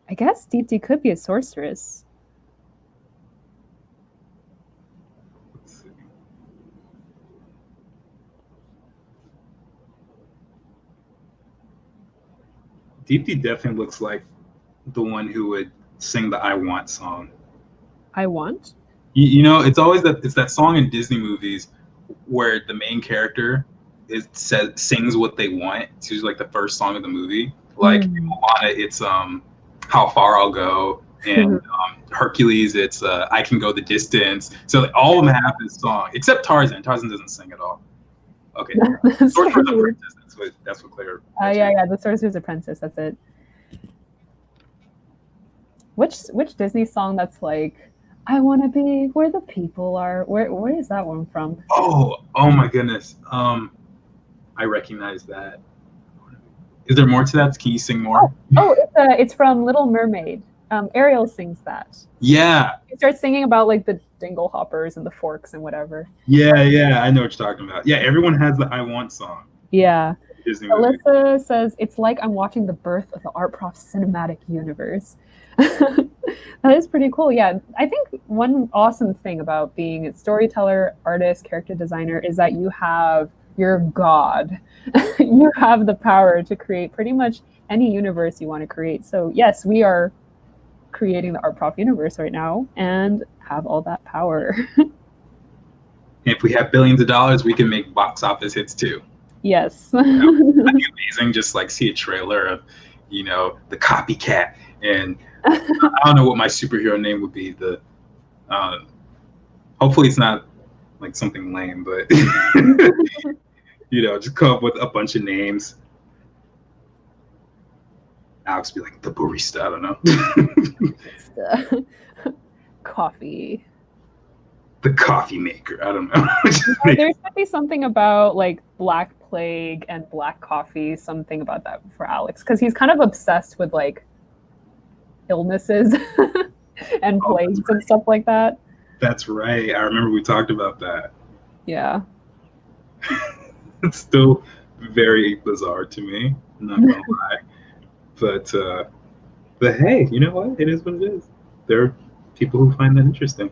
I guess Deepti could be a sorceress. Deepti definitely looks like the one who would sing the "I Want" song. I want. You know, it's always that song in Disney movies where the main character sings what they want. It's usually like the first song of the movie. Like in Moana, it's "How Far I'll Go," and Hercules, it's "I Can Go the Distance." So like, all of them have this song except Tarzan. Tarzan doesn't sing at all. Okay, Sorcerer's Apprentice. That's what Claire. Yeah, the Sorcerer's Apprentice. That's it. Which Disney song that's like, I want to be where the people are? Where is that one from? Oh my goodness. I recognize that. Is there more to that? Can you sing more? It's from Little Mermaid. Ariel sings that. Yeah. He starts singing about like the dingle hoppers and the forks and whatever. Yeah, I know what you're talking about. Yeah, everyone has the "I Want" song. Yeah. Disney Alyssa says it's like I'm watching the birth of the Art Prof cinematic universe. That is pretty cool. Yeah, I think one awesome thing about being a storyteller, artist, character designer is that you have your god. You have the power to create pretty much any universe you want to create. So yes, we are creating the Art Prof universe right now and have all that power. If we have billions of dollars, we can make box office hits too. Yes. That'd be amazing. Just like see a trailer of, the Copycat, and I don't know what my superhero name would be. Hopefully it's not like something lame, but just come up with a bunch of names. Alex be like the barista. I don't know. Coffee. The coffee maker. I don't know. There should be something about like Black Plague and black coffee, something about that for Alex, because he's kind of obsessed with like illnesses and plagues and stuff like that. That's right. I remember we talked about that. Yeah. It's still very bizarre to me. I'm not gonna lie. But hey, you know what? It is what it is. There are people who find that interesting.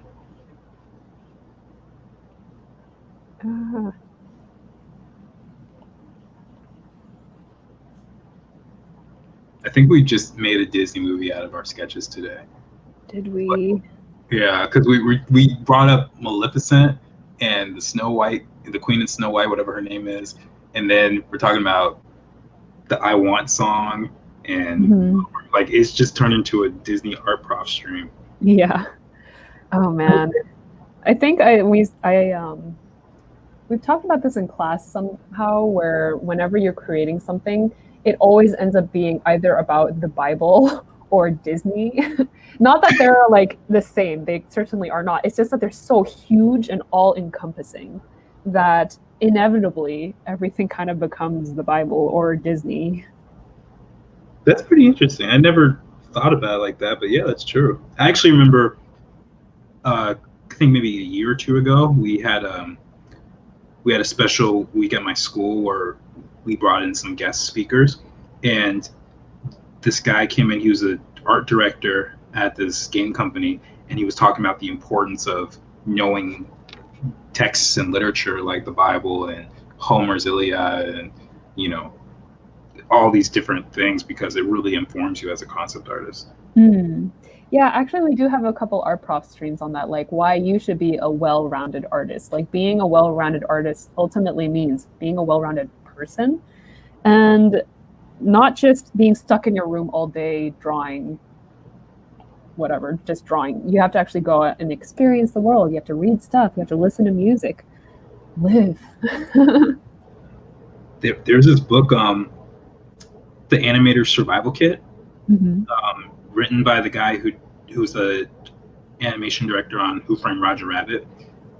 I think we just made a Disney movie out of our sketches today. Did we? Yeah, because we brought up Maleficent and the Snow White, the Queen and Snow White, whatever her name is, and then we're talking about the I Want song, and like it's just turned into a Disney art prof stream. Yeah. Oh man, I think we've talked about this in class somehow, where whenever you're creating something, it always ends up being either about the Bible or Disney. Not that they're like the same, they certainly are not. It's just that they're so huge and all encompassing that inevitably everything kind of becomes the Bible or Disney. That's pretty interesting. I never thought about it like that, but yeah, that's true. I actually remember, I think maybe a year or two ago, we had a special week at my school where we brought in some guest speakers, and this guy came in. He was an art director at this game company, and he was talking about the importance of knowing texts and literature like the Bible and Homer's Iliad and, you know, all these different things, because it really informs you as a concept artist. Yeah, actually, we do have a couple art prof streams on that, like why you should be a well-rounded artist. Like being a well-rounded artist ultimately means being a well-rounded person and not just being stuck in your room all day drawing whatever, just drawing. You have to actually go out and experience the world. You have to read stuff. You have to listen to music. Live. There's this book, The Animator's Survival Kit, written by the guy who's the animation director on Who Framed Roger Rabbit.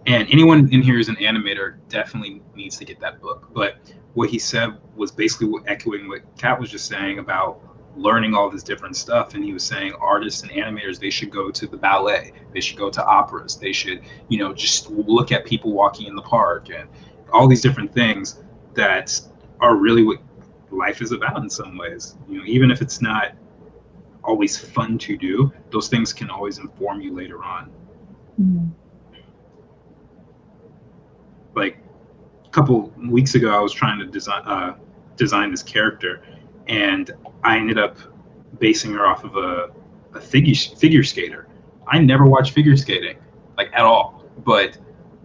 And anyone in here who's an animator definitely needs to get that book. But what he said was basically echoing what Kat was just saying about learning all this different stuff. And he was saying artists and animators, they should go to the ballet, they should go to operas, they should, you know, just look at people walking in the park and all these different things that are really what life is about in some ways. You know, even if it's not always fun to do, those things can always inform you later on. Like a couple weeks ago, I was trying to design this character, and I ended up basing her off of a figure skater. I never watched figure skating, like at all. But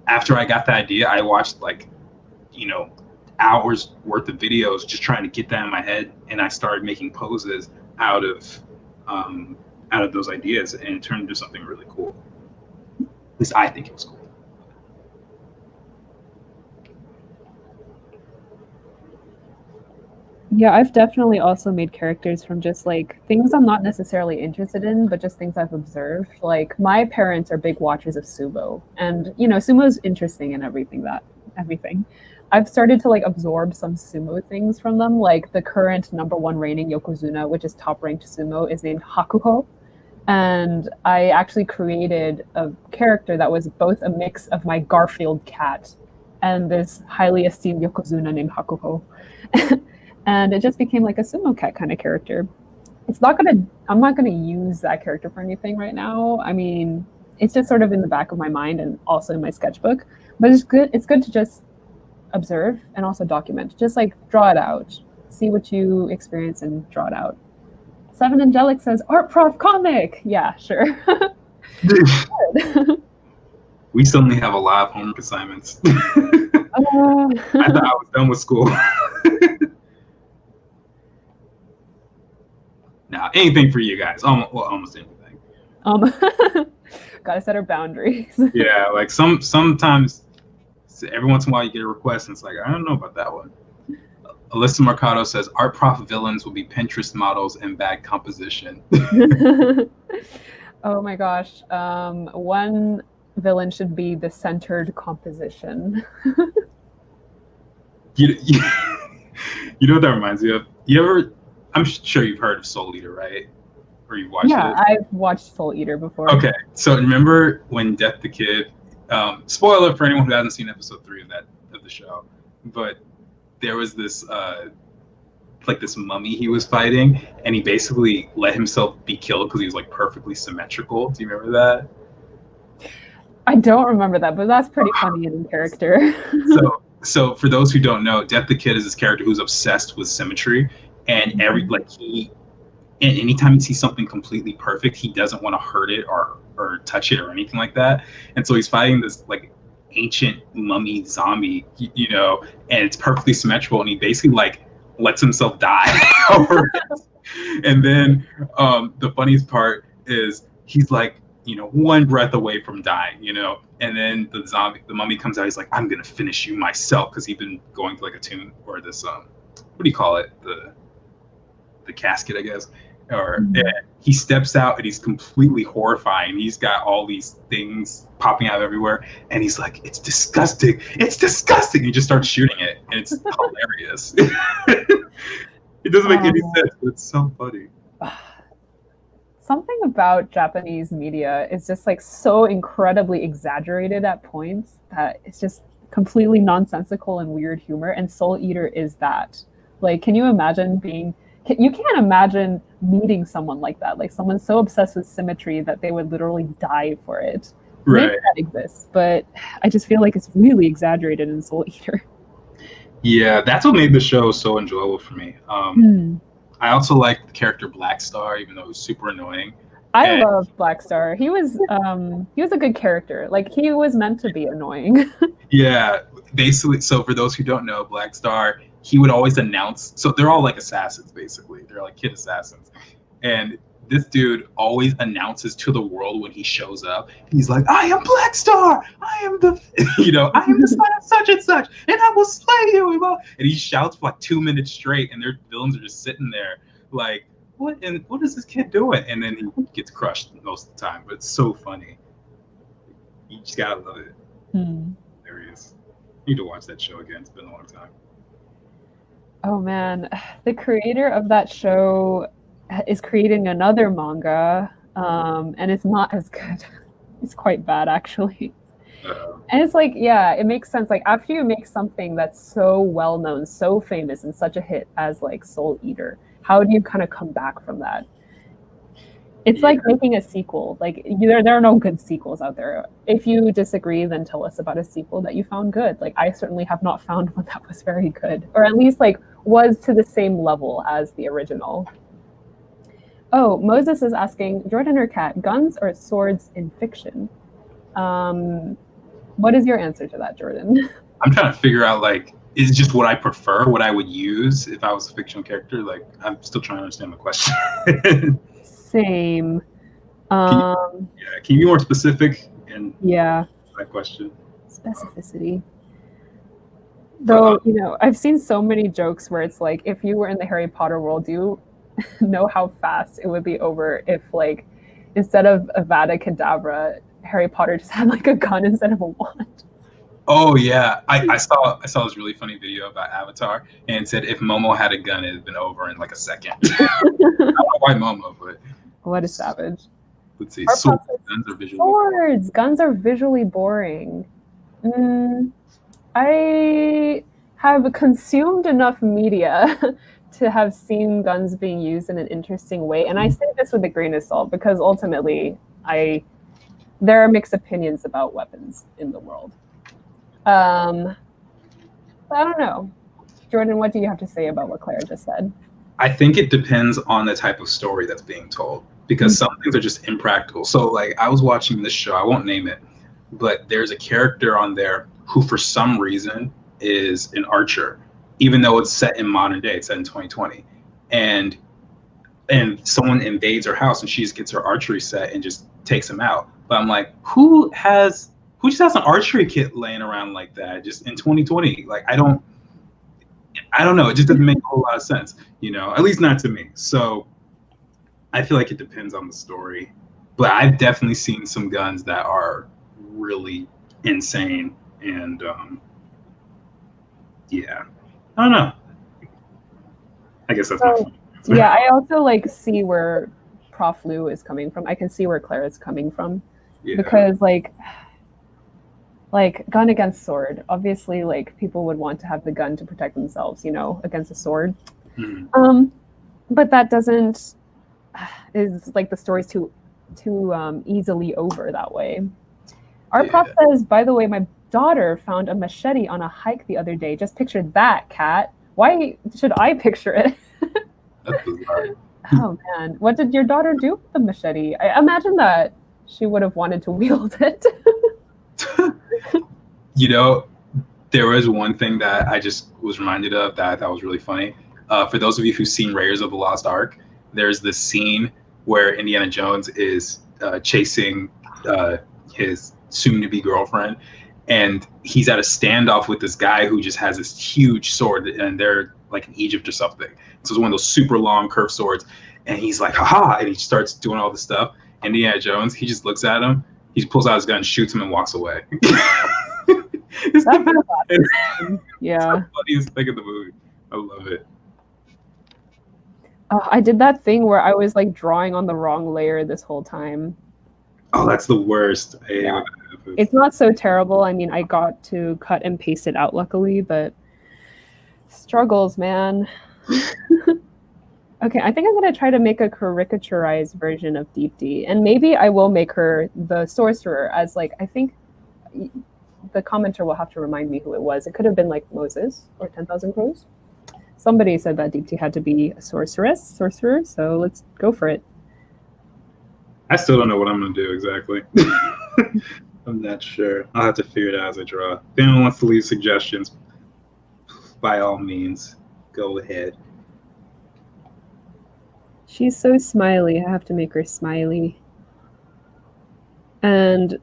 after I got the idea, I watched like, you know, hours worth of videos just trying to get that in my head, and I started making poses out of those ideas, and it turned into something really cool. At least I think it was cool. Yeah, I've definitely also made characters from just like things I'm not necessarily interested in, but just things I've observed. Like my parents are big watchers of sumo, and you know, sumo is interesting and everything. I've started to like absorb some sumo things from them. Like the current #1 reigning Yokozuna, which is top ranked sumo, is named Hakuho. And I actually created a character that was both a mix of my Garfield cat and this highly esteemed Yokozuna named Hakuho. And it just became like a sumo cat kind of character. I'm not gonna use that character for anything right now. I mean, it's just sort of in the back of my mind and also in my sketchbook. But it's good to just observe and also document. Just like draw it out, see what you experience and draw it out. Seven Angelic says art prof comic. Yeah, sure. We suddenly have a lot of homework assignments. I thought I was done with school. Now, anything for you guys. Almost anything. Gotta set our boundaries. Yeah, like sometimes every once in a while you get a request and it's like, I don't know about that one. Alyssa Mercado says art prof villains will be Pinterest models and bad composition. Oh my gosh. One villain should be the centered composition. You know what that reminds me of? I'm sure you've heard of Soul Eater, right? Or you've watched it? Yeah, I've watched Soul Eater before. Okay, so remember when Death the Kid, spoiler for anyone who hasn't seen episode 3 of the show, but there was this like this mummy he was fighting, and he basically let himself be killed because he was like perfectly symmetrical. Do you remember that? I don't remember that, but that's pretty funny in character. So for those who don't know, Death the Kid is this character who's obsessed with symmetry, and and anytime he sees something completely perfect, he doesn't want to hurt it or touch it or anything like that. And so he's fighting this like ancient mummy zombie, and it's perfectly symmetrical, and he basically like lets himself die over it. And then the funniest part is he's like, one breath away from dying, and then the mummy comes out. He's like, I'm gonna finish you myself, because he's been going through like a tomb or this what do you call it, the casket, I guess. Or he steps out and he's completely horrifying. He's got all these things popping out everywhere, and he's like, it's disgusting, it's disgusting. He just starts shooting it, and it's hilarious. It doesn't make any sense, but it's so funny. Something about Japanese media is just like so incredibly exaggerated at points that it's just completely nonsensical and weird humor. And Soul Eater is that. Like, can you imagine you can't imagine meeting someone like that, like someone so obsessed with symmetry that they would literally die for it. Right. Maybe that exists, but I just feel like it's really exaggerated in Soul Eater. Yeah, that's what made the show so enjoyable for me. I also liked the character Black Star, even though it was super annoying. I love Black Star. He was a good character. Like, he was meant to be annoying. Yeah, basically. So for those who don't know, Black Star, he would always announce. So they're all like assassins, basically. They're like kid assassins, and this dude always announces to the world when he shows up. He's like, I am Black Star. I am the, I am the son of such and such, and I will slay you. And he shouts for like 2 minutes straight, and their villains are just sitting there like, what is this kid doing? And then he gets crushed most of the time, but it's so funny. You just gotta love it. There he is. Need to watch that show again. It's been a long time. Oh man, the creator of that show is creating another manga, and it's not as good. It's quite bad, actually. And it's like, yeah, it makes sense. Like, after you make something that's so well known, so famous, and such a hit as like Soul Eater, how do you kind of come back from that? It's like making a sequel. Like, there are no good sequels out there. If you disagree, then tell us about a sequel that you found good. Like, I certainly have not found one that was very good, or at least like was to the same level as the original. Oh, Moses is asking, Jordan or Kat, guns or swords in fiction? What is your answer to that, Jordan? I'm trying to figure out, like, is it just what I prefer, what I would use if I was a fictional character? Like, I'm still trying to understand the question. Same. Can you be more specific in that question? Specificity. Though, I've seen so many jokes where it's like, if you were in the Harry Potter world, do you know how fast it would be over if, like, instead of Avada Kedavra, Harry Potter just had like a gun instead of a wand? Oh yeah, I saw this really funny video about Avatar, and it said if Momo had a gun, it had been over in like a second. I don't know why Momo, but what a savage. Let's see. Guns are visually boring. I have consumed enough media to have seen guns being used in an interesting way, and I say this with a grain of salt because ultimately there are mixed opinions about weapons in the world. But I don't know. Jordan, what do you have to say about what Claire just said? I think it depends on the type of story that's being told, because some things are just impractical. So like, I was watching this show, I won't name it, but there's a character on there who for some reason is an archer, even though it's set in modern day, it's set in 2020. And someone invades her house and she just gets her archery set and just takes him out. But I'm like, who just has an archery kit laying around like that just in 2020? Like, I don't know. It just doesn't make a whole lot of sense, at least not to me. So I feel like it depends on the story. But I've definitely seen some guns that are really insane. And I don't know. I guess that's my point. Yeah, I also like see where Prof Lieu is coming from. I can see where Claire is coming from. Yeah. Because like gun against sword, obviously like people would want to have the gun to protect themselves, against a sword. But that is like the story's too easily over that way. Our prof says, by the way, my daughter found a machete on a hike the other day. Just picture that, Kat. Why should I picture it? That's bizarre. Oh man, what did your daughter do with the machete? I imagine that she would have wanted to wield it. You know, there was one thing that I just was reminded of that I thought was really funny. For those of you who've seen Raiders of the Lost Ark, there's this scene where Indiana Jones is chasing his soon-to-be girlfriend, and he's at a standoff with this guy who just has this huge sword, and they're like in Egypt or something. So it's one of those super long curved swords, and he's like, haha, and he starts doing all this stuff. Indiana Jones, he just looks at him, he pulls out his gun, shoots him, and walks away. It's Yeah. the funniest thing in the movie. I love it. I did that thing where I was like drawing on the wrong layer this whole time. Oh, that's the worst. Yeah. It's not so terrible. I mean, I got to cut and paste it out luckily, but struggles, man. Okay, I think I'm going to try to make a caricaturized version of Deepti, and maybe I will make her the sorcerer as like, I think the commenter will have to remind me who it was. It could have been like Moses or 10,000 Crows. Somebody said that Deepti had to be a sorcerer, so let's go for it. I still don't know what I'm going to do exactly. I'm not sure. I'll have to figure it out as I draw. If anyone wants to leave suggestions, by all means, go ahead. She's so smiley. I have to make her smiley. And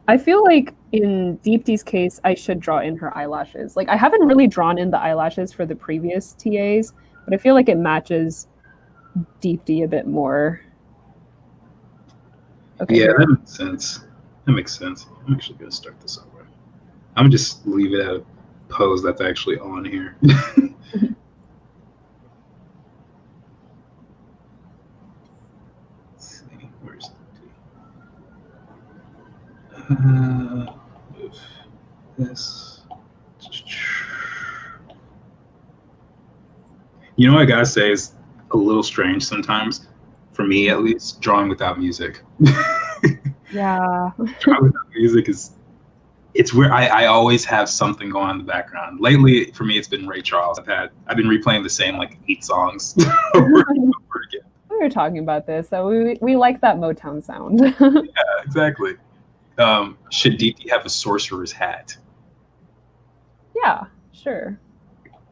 I feel like in Deepti's case, I should draw in her eyelashes. Like, I haven't really drawn in the eyelashes for the previous TAs, but I feel like it matches Deepti a bit more. Okay, yeah, that makes sense. That makes sense. I'm actually going to start this over. I'm going to just leave it at a pose that's actually on here. Let's see, where's this? You know what I gotta say is a little strange sometimes, for me at least, drawing without music. Yeah. Drawing without music it's where I always have something going on in the background. Lately, for me, it's been Ray Charles. I've been replaying the same like 8 songs over and over again. We were talking about this, so we like that Motown sound. Yeah, exactly. Should Deepti have a sorcerer's hat? Yeah, sure.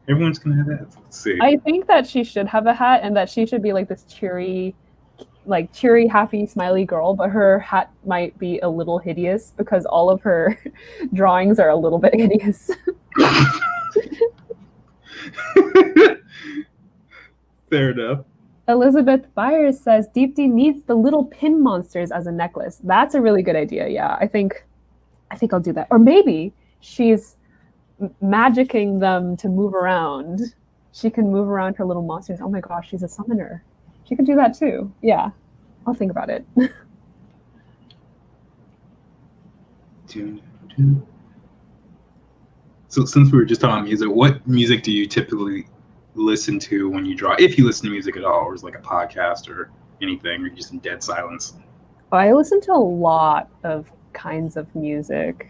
Everyone's gonna have that. Let's see. I think that she should have a hat, and that she should be like this cheery, happy, smiley girl, but her hat might be a little hideous because all of her drawings are a little bit hideous. Fair enough. Elizabeth Byers says Deepti needs the little pin monsters as a necklace. That's a really good idea. Yeah, I think I'll do that. Or maybe she's magicking them to move around. She can move around her little monsters. Oh my gosh, she's a summoner. She could do that too. Yeah, I'll think about it. So since we were just talking music, what music do you typically listen to when you draw? If you listen to music at all, or is like a podcast or anything, or you're just in dead silence? I listen to a lot of kinds of music.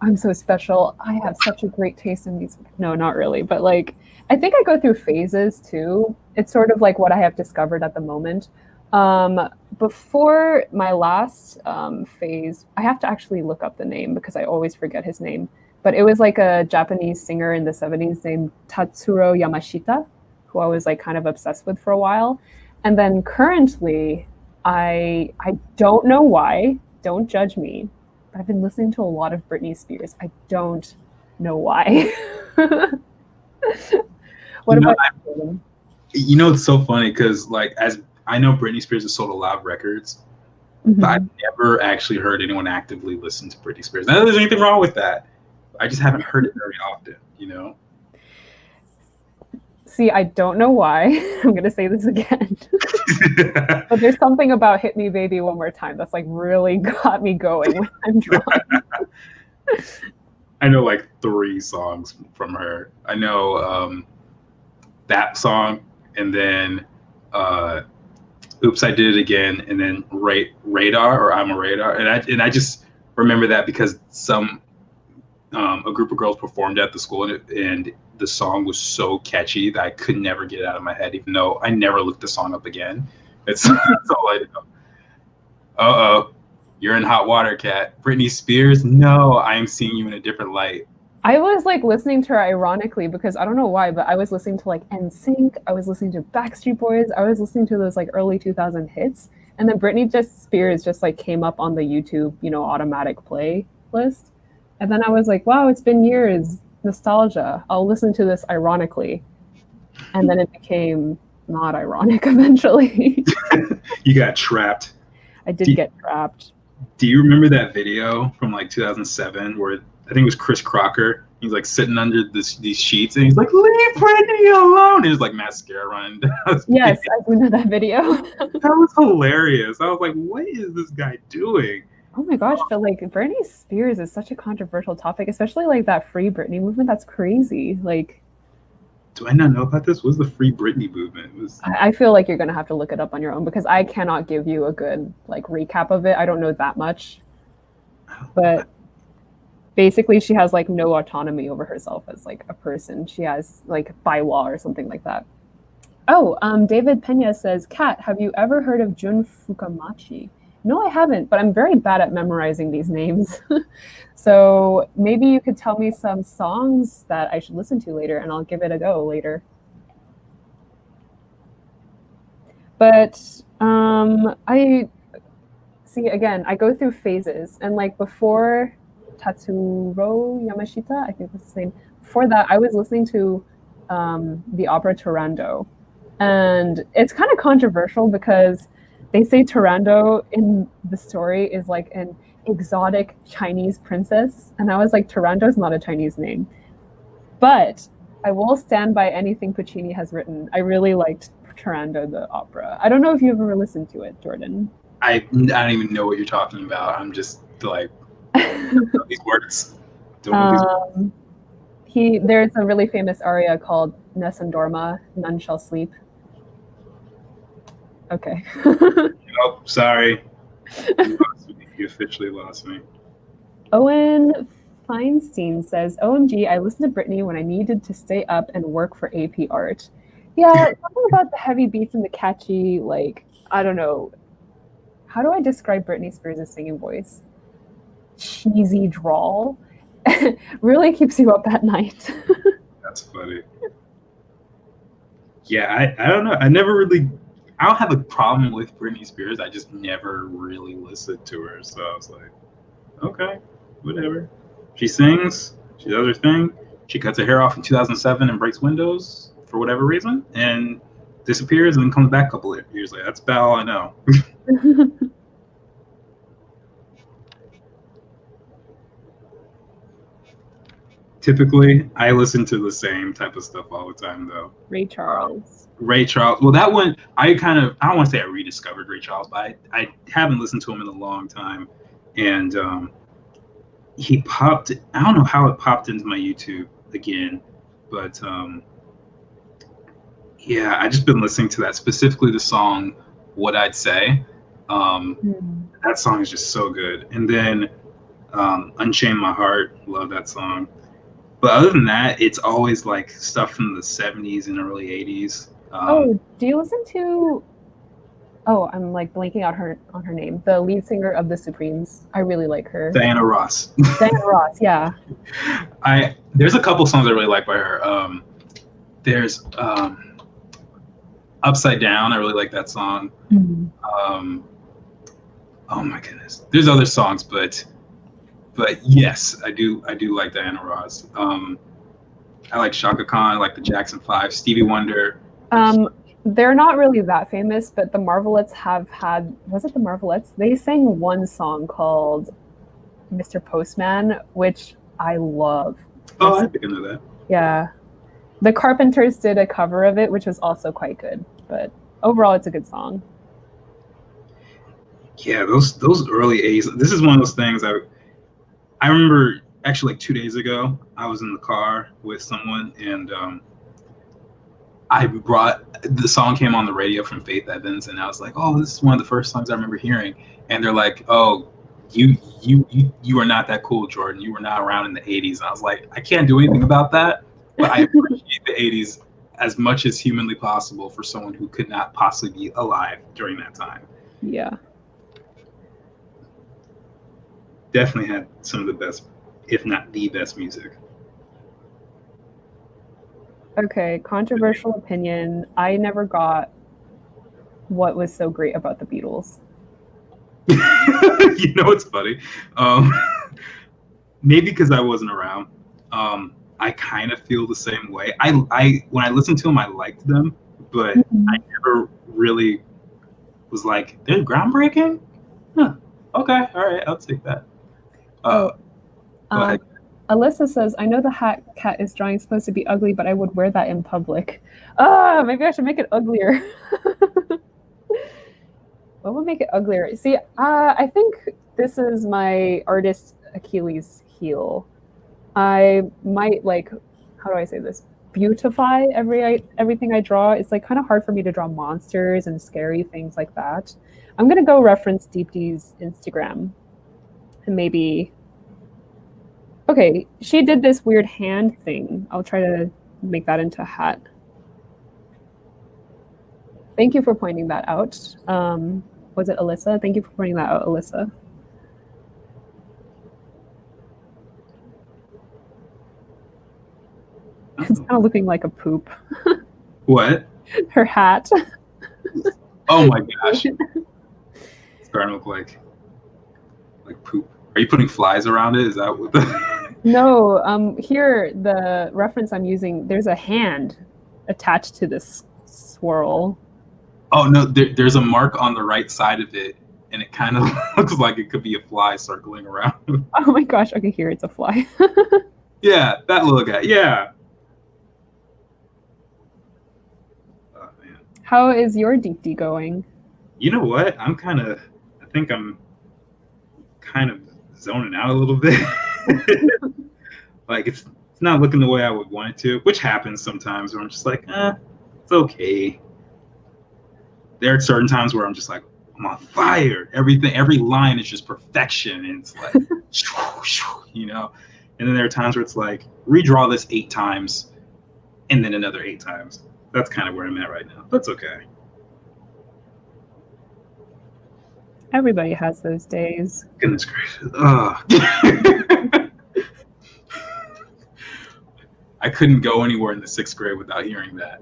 I'm so special. I have such a great taste in music. No, not really, but like I think I go through phases too. It's sort of like what I have discovered at the moment. Before my last phase, I have to actually look up the name because I always forget his name. But it was like a Japanese singer in the 70s named Tatsuro Yamashita, who I was like kind of obsessed with for a while. And then currently, I don't know why, don't judge me, but I've been listening to a lot of Britney Spears. I don't know why. What about you? You know, it's so funny because like as I know Britney Spears has sold a lot of records, but I've never actually heard anyone actively listen to Britney Spears. Now, there's anything wrong with that. I just haven't heard it very often, you know? See, I don't know why. I'm going to say this again. But there's something about Hit Me Baby One More Time that's like really got me going when I'm drawing. I know like 3 songs from her. I know that song, and then Oops, I Did It Again, and then Radar, or I'm a Radar. And I just remember that because a group of girls performed at the school, and the song was so catchy that I could never get it out of my head, even though I never looked the song up again. That's all I know. Uh-oh, you're in hot water, Kat. Britney Spears? No, I am seeing you in a different light. I was like listening to her ironically because I don't know why, but I was listening to like NSYNC, I was listening to Backstreet Boys, I was listening to those like early 2000 hits, and then Britney Spears just like came up on the YouTube, automatic play list, and then I was like, wow, it's been years, nostalgia. I'll listen to this ironically, and then it became not ironic eventually. You got trapped. I did get trapped. Do you remember that video from like 2007 where I think it was Chris Crocker? He's like sitting under these sheets and he's like, "Leave Britney alone." And there's like mascara running down. Yes, I remember that video. That was hilarious. I was like, what is this guy doing? Oh my gosh, but like Britney Spears is such a controversial topic, especially like that Free Britney movement. That's crazy. Like, do I not know about this? What's the Free Britney movement? I feel like you're gonna have to look it up on your own because I cannot give you a good like recap of it. I don't know that much, but basically she has like no autonomy over herself as like a person. She has like by law or something like that. Oh, David Pena says, Kat, have you ever heard of Jun Fukamachi? No, I haven't, but I'm very bad at memorizing these names. So maybe you could tell me some songs that I should listen to later and I'll give it a go later. But I see, again, I go through phases, and like before Tatsuro Yamashita, I think that's his name. Before that, I was listening to the opera Turandot. And it's kind of controversial because they say Turandot in the story is like an exotic Chinese princess. And I was like, Turandot's not a Chinese name. But I will stand by anything Puccini has written. I really liked Turandot, the opera. I don't know if you've ever listened to it, Jordan. I don't even know what you're talking about. I'm just like, these words. There's a really famous aria called Nessun Dorma, None Shall Sleep. Okay. Oh, sorry. You officially lost me. Owen Feinstein says, OMG, I listened to Britney when I needed to stay up and work for AP art. Yeah, something about the heavy beats and the catchy, like, I don't know. How do I describe Britney Spears' singing voice? Cheesy drawl. Really keeps you up at night. That's funny. Yeah, I don't know. I don't have a problem with Britney Spears. I just never really listened to her. So I was like, okay, whatever. She sings, she does her thing. She cuts her hair off in 2007 and breaks windows for whatever reason and disappears and then comes back a couple of years later. That's about all I know. Typically, I listen to the same type of stuff all the time, though. Ray Charles. Well, that one, I don't want to say I rediscovered Ray Charles, but I haven't listened to him in a long time. And he popped, I don't know how it popped into my YouTube again, but yeah, I just been listening to that, specifically the song What I'd Say. That song is just so good. And then Unchain My Heart, love that song. But other than that, it's always like stuff from the 70s and early 80s. Do you listen to... Oh, I'm like blanking out on her name. The lead singer of the Supremes. I really like her. Diana Ross. Diana Ross, yeah. There's a couple songs I really like by her. There's Upside Down. I really like that song. Mm-hmm. Oh my goodness. There's other songs, but yes, I do like Diana Ross. I like Shaka Khan, I like the Jackson 5, Stevie Wonder. They're not really that famous, but the Marvelettes have had, was it the Marvelettes? They sang one song called Mr. Postman, which I love. Oh, I think I know that. Yeah. The Carpenters did a cover of it, which was also quite good. But overall, it's a good song. Yeah, those early 80s. This is one of those things I remember actually like 2 days ago, I was in the car with someone and the song came on the radio from Faith Evans and I was like, oh, this is one of the first songs I remember hearing. And they're like, oh, you are not that cool, Jordan. You were not around in the 80s. And I was like, I can't do anything about that. But I appreciate the 80s as much as humanly possible for someone who could not possibly be alive during that time. Yeah. Definitely had some of the best, if not the best music. Okay, controversial opinion. I never got what was so great about the Beatles. You know what's funny? Um, maybe because I wasn't around. I kind of feel the same way. I when I listened to them, I liked them, but I never really was like, they're groundbreaking. Huh. Okay, all right, I'll take that. Oh, Go ahead. Alyssa says, I know the hat Cat is drawing is supposed to be ugly, but I would wear that in public. Maybe I should make it uglier. What would make it uglier? See, I think this is my artist Achilles heel. I might like, how do I say this? Beautify everything I draw. It's like kind of hard for me to draw monsters and scary things like that. I'm gonna go reference Deepti's Instagram and maybe. Okay, she did this weird hand thing. I'll try to make that into a hat. Thank you for pointing that out. Was it Alyssa? Thank you for pointing that out, Alyssa. It's kind of looking like a poop. What? Her hat. Oh my gosh. It's starting to look like poop. Are you putting flies around it? Is that what the... No, here, the reference I'm using, there's a hand attached to this swirl. Oh no, there's a mark on the right side of it, and it kind of looks like it could be a fly circling around. Oh my gosh, okay, here, it's a fly. Yeah, that little guy, yeah. Oh man. How is your deepti going? You know what? I think I'm kind of zoning out a little bit. Like it's not looking the way I would want it to, which happens sometimes where I'm just like, it's okay. There are certain times where I'm just like, I'm on fire. Every line is just perfection. And it's like, you know? And then there are times where it's like, redraw this 8 times and then another 8 times. That's kind of where I'm at right now. That's okay. Everybody has those days. Goodness gracious. I couldn't go anywhere in the 6th grade without hearing that.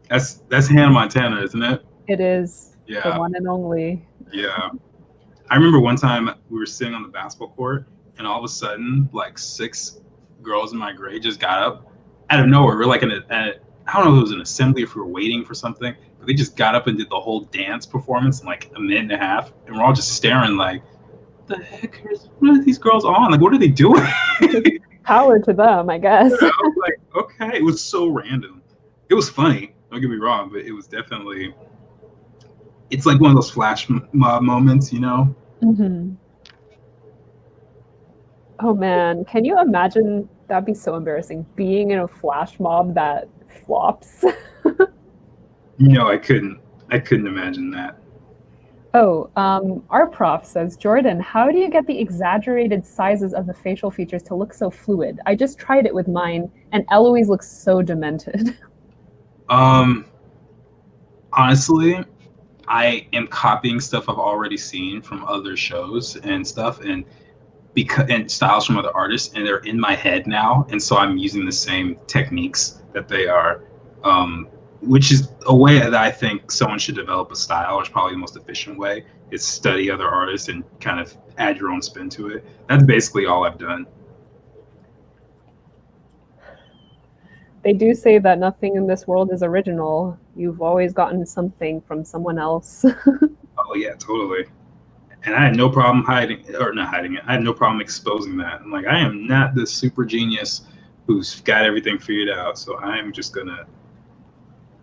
That's Hannah Montana, isn't it? It is. Yeah. The one and only. Yeah. I remember one time we were sitting on the basketball court, and all of a sudden, like 6 girls in my grade just got up out of nowhere. We're like I don't know if it was an assembly, if we were waiting for something, but they just got up and did the whole dance performance in like a minute and a half, and we're all just staring like, what the heck? What are these girls on? Like, what are they doing? Power to them, I guess. I was like, okay. It was so random. It was funny. Don't get me wrong, but it was definitely. It's like one of those flash mob moments, you know. Mm-hmm. Oh man, can you imagine? That'd be so embarrassing. Being in a flash mob that flops. No, I couldn't imagine that. Oh, our prof says, Jordan, how do you get the exaggerated sizes of the facial features to look so fluid? I just tried it with mine, and Eloise looks so demented. Honestly, I am copying stuff I've already seen from other shows and stuff, and styles from other artists, and they're in my head now, and so I'm using the same techniques that they are. Which is a way that I think someone should develop a style. It's probably the most efficient way is study other artists and kind of add your own spin to it. That's basically all I've done. They do say that nothing in this world is original. You've always gotten something from someone else. Oh yeah, totally. And I had no problem not hiding it. I had no problem exposing that. I'm like, I am not this super genius who's got everything figured out. So I'm just gonna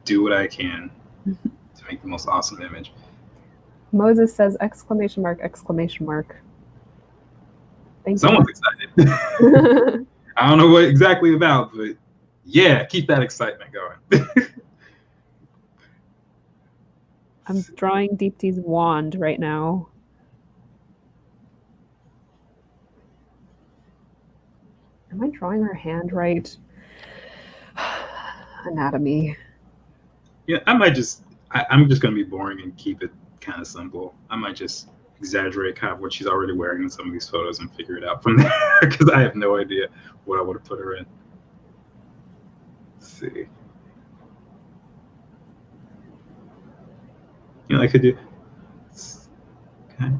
do what I can to make the most awesome image. Moses says exclamation mark, exclamation mark. Thank Someone's you. excited. I don't know what exactly about, but yeah, keep that excitement going. I'm drawing Deepti's wand right now. Am I drawing her hand right? Anatomy. Yeah, I'm just gonna be boring and keep it kind of simple. I might just exaggerate kind of what she's already wearing in some of these photos and figure it out from there because I have no idea what I would have put her in. Let's see. You know, I could do. Okay.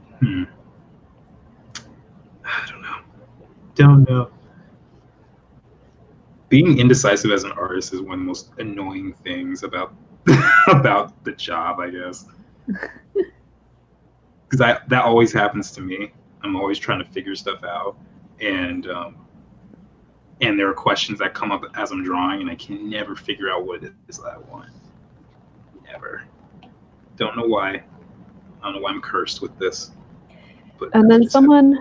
I don't know. Don't know. Being indecisive as an artist is one of the most annoying things about about the job, I guess. Because that always happens to me. I'm always trying to figure stuff out, and there are questions that come up as I'm drawing, and I can never figure out what it is that I want. Never. Don't know why. I don't know why I'm cursed with this. But and then someone,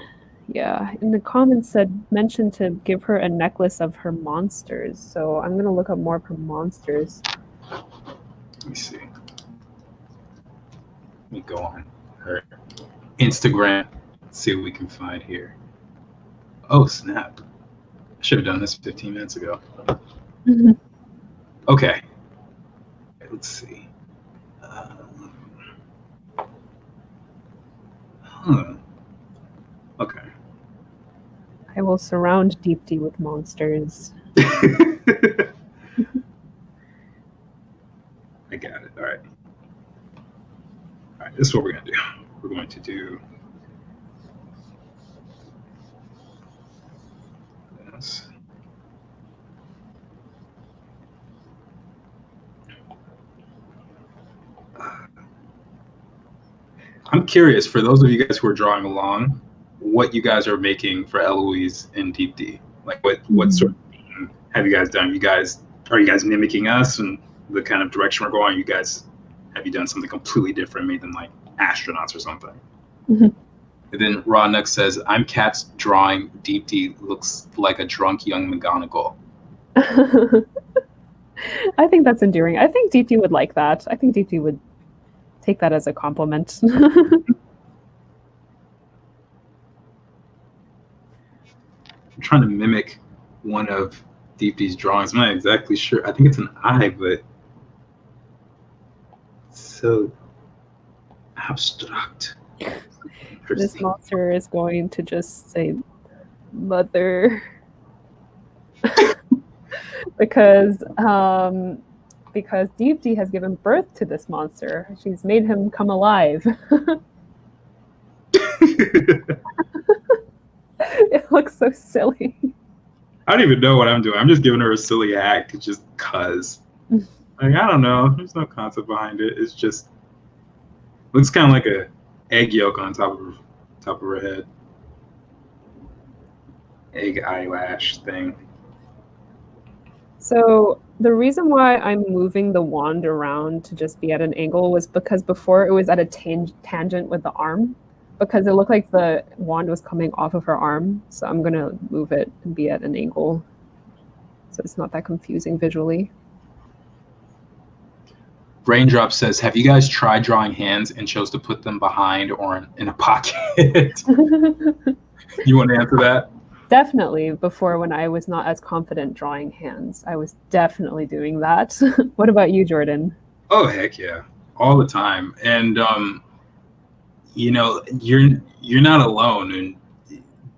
in the comments mentioned to give her a necklace of her monsters. So I'm gonna look up more of her monsters. Let me see. Let me go on her Instagram. Let's see what we can find here. Oh snap! I should have done this 15 minutes ago. Okay. Let's see. Okay. I will surround Deepti with monsters. I got it. All right. All right. This is what we're going to do. We're going to do this. I'm curious, for those of you guys who are drawing along, what you guys are making for Eloise and Deepti. Like, what sort of thing have you guys done? Are you guys mimicking us and the kind of direction we're going? Have you done something completely different, made them like astronauts or something? And then Raw Nook says, "I'm Cat's drawing. Deepti looks like a drunk young McGonagall." I think that's endearing. I think Deepti would like that. I think Deepti would take that as a compliment. I'm trying to mimic one of Deepti's drawings. I'm not exactly sure. I think it's an eye, but it's so abstract. This monster is going to just say mother. because Deepti has given birth to this monster. She's made him come alive. It looks so silly. I don't even know what I'm doing. I'm just giving her a silly act just cause. Like, I don't know. There's no concept behind it. It's just looks kind of like a egg yolk on top of her head. Egg eyelash thing. So the reason why I'm moving the wand around to just be at an angle was because before it was at a tangent with the arm, because it looked like the wand was coming off of her arm. So I'm gonna move it and be at an angle, so it's not that confusing visually. Raindrop says, "Have you guys tried drawing hands and chose to put them behind or in a pocket?" You want to answer that? Definitely. Before, when I was not as confident drawing hands, I was definitely doing that. What about you, Jordan? Oh heck yeah, all the time. And you know, you're not alone. And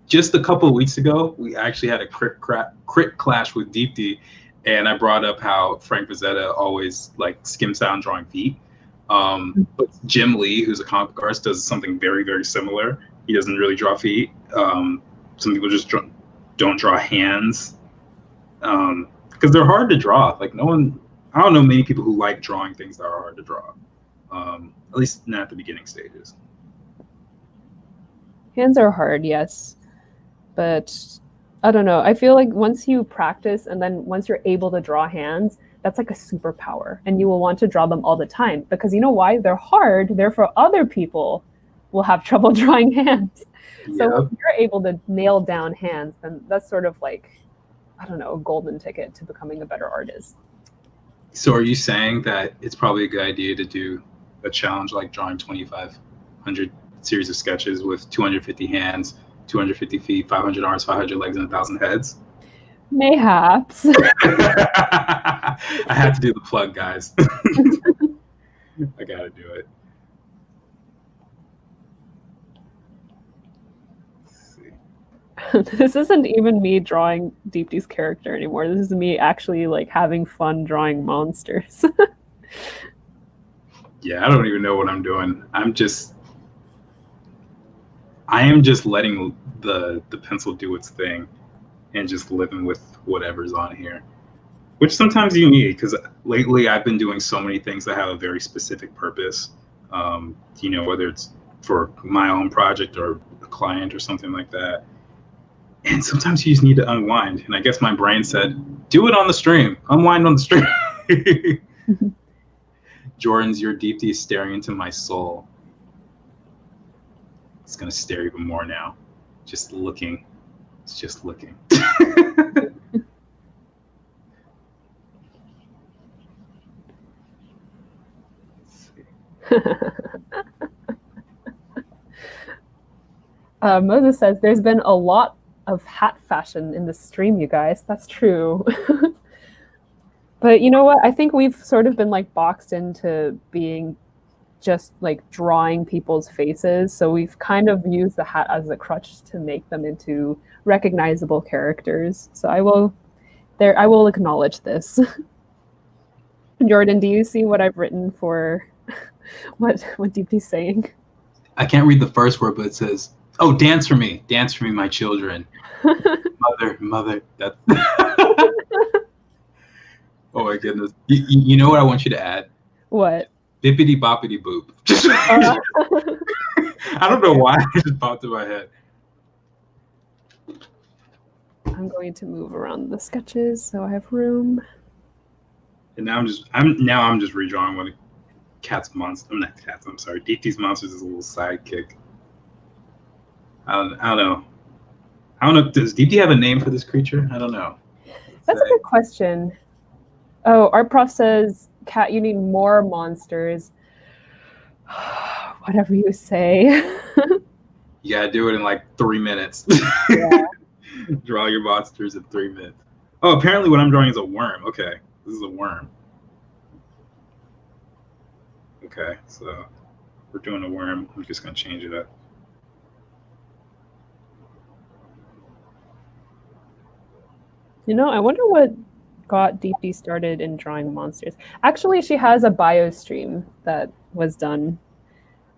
just a couple of weeks ago, we actually had a crit clash with Deepti, and I brought up how Frank Frazetta always like skims out on drawing feet. But Jim Lee, who's a comic book artist, does something very, very similar. He doesn't really draw feet. Some people just don't draw hands because they're hard to draw. Like I don't know many people who like drawing things that are hard to draw. At least not at the beginning stages. Hands are hard, yes. But I don't know. I feel like once you practice and then once you're able to draw hands, that's like a superpower. And you will want to draw them all the time. Because you know why? They're hard. Therefore, other people will have trouble drawing hands. So if you're able to nail down hands, then that's sort of like, I don't know, a golden ticket to becoming a better artist. So are you saying that it's probably a good idea to do a challenge like drawing 2,500 series of sketches with 250 hands, 250 feet, 500 arms, 500 legs, and 1,000 heads? Mayhaps. I had to do the plug, guys. I gotta do it. Let's see. This isn't even me drawing Deepti's character anymore. This is me actually like having fun drawing monsters. Yeah, I don't even know what I'm doing. I am just letting the pencil do its thing and just living with whatever's on here, which sometimes you need, because lately I've been doing so many things that have a very specific purpose. Whether it's for my own project or a client or something like that. And sometimes you just need to unwind. And I guess my brain said, do it on the stream, unwind on the stream. Jordan's, your deepti is staring into my soul. It's gonna stare even more now. Just looking. It's just looking. Moses says there's been a lot of hat fashion in the stream, you guys. That's true. But you know what? I think we've sort of been like boxed into being just like drawing people's faces. So we've kind of used the hat as a crutch to make them into recognizable characters. So I will acknowledge this. Jordan, do you see what I've written for what Deepti's saying? I can't read the first word, but it says, "Oh, dance for me, my children." Mother. That. Oh my goodness! You know what I want you to add? What? Bippity boppity boop. I don't know why it just popped in my head. I'm going to move around the sketches so I have room. And now I'm just redrawing one of Cat's monster. I'm not Cat's. I'm sorry. Deepti's monsters is a little sidekick. I don't know. Does Deepti have a name for this creature? I don't know. That's a good question. Oh, our prof says, Cat, you need more monsters. Whatever you say. You gotta do it in like 3 minutes. Yeah. Draw your monsters in 3 minutes. Oh, apparently what I'm drawing is a worm. Okay, this is a worm. Okay, so we're doing a worm. I'm just gonna change it up. You know, I wonder what got Deepti started in drawing monsters. Actually, she has a bio stream that was done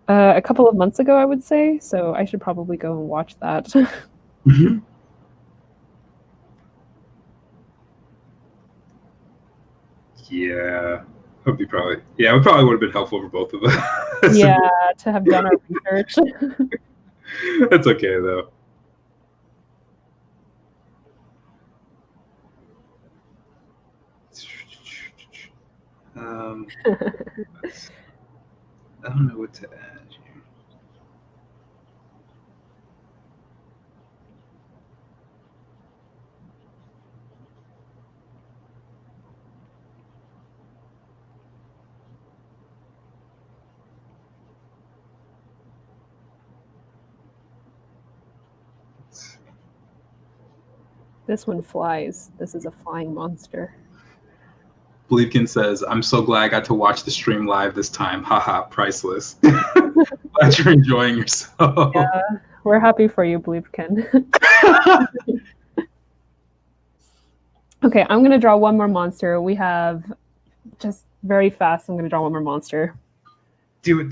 a couple of months ago, I would say. So I should probably go and watch that. Mm-hmm. Yeah, it probably would have been helpful for both of us. Yeah, to have done our research. That's okay though. I don't know what to add here. This one flies. This is a flying monster. Bleepkin says, "I'm so glad I got to watch the stream live this time. Haha, priceless." Glad you're enjoying yourself. Yeah, we're happy for you, Bleepkin. Okay, I'm gonna draw one more monster. We have just very fast. I'm gonna draw one more monster. Do it.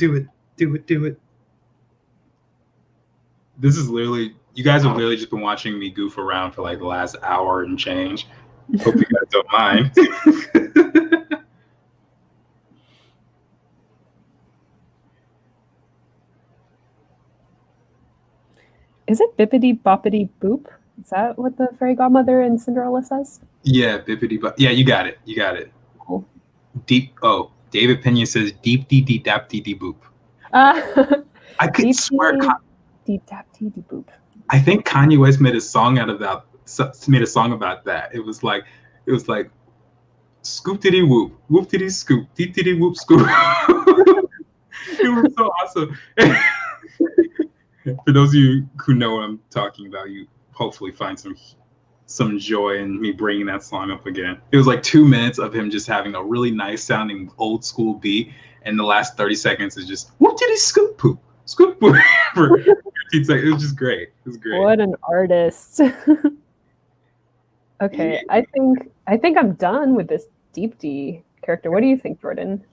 This is literally, you guys have literally just been watching me goof around for like the last hour and change. Hope you guys don't mind. Is it bippity boppity boop? Is that what the fairy godmother in Cinderella says? Yeah, bippity bop. Yeah, you got it. Cool. David Pinion says deep dee dee dap dee dee boop. I could swear. Deep dap dee dee boop. I think Kanye West made a song about that. It was like scoop diddy whoop, whoop diddy scoop, dee diddy whoop scoop. It was so awesome. For those of you who know what I'm talking about, you hopefully find some some joy in me bringing that song up again. It was like 2 minutes of him just having a really nice sounding old school beat, and the last 30 seconds is just whoop diddy scoop poop scoop poop for 15 seconds. It was just great. It was great. What an artist. Okay, Yeah. I think I'm done with this deepti character. What do you think, Jordan?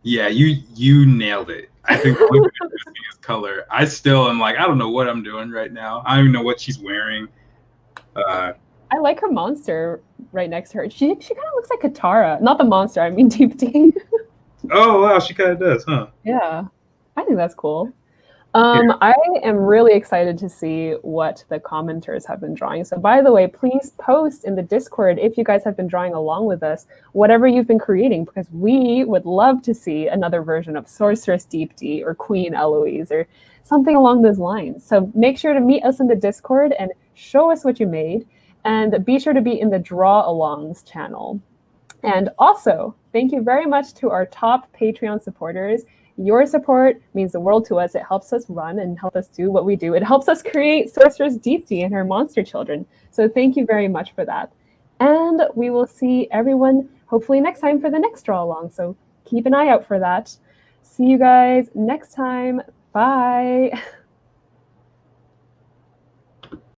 Yeah, you nailed it. I think the only thing that's missing is color. I still am like, I don't know what I'm doing right now. I don't even know what she's wearing. I like her monster right next to her. She kind of looks like Katara. Not the monster, I mean deepti. Oh wow, she kind of does, huh? Yeah, I think that's cool. Yeah. I am really excited to see what the commenters have been drawing. So by the way, please post in the Discord if you guys have been drawing along with us, whatever you've been creating, because we would love to see another version of Sorceress Deepti or Queen Eloise or something along those lines. So make sure to meet us in the Discord and show us what you made. And be sure to be in the Draw Alongs channel. And also, thank you very much to our top Patreon supporters. Your support means the world to us. It helps us run and help us do what we do. It helps us create Sorceress Deepti and her monster children. So thank you very much for that. And we will see everyone hopefully next time for the next draw along. So keep an eye out for that. See you guys next time. Bye.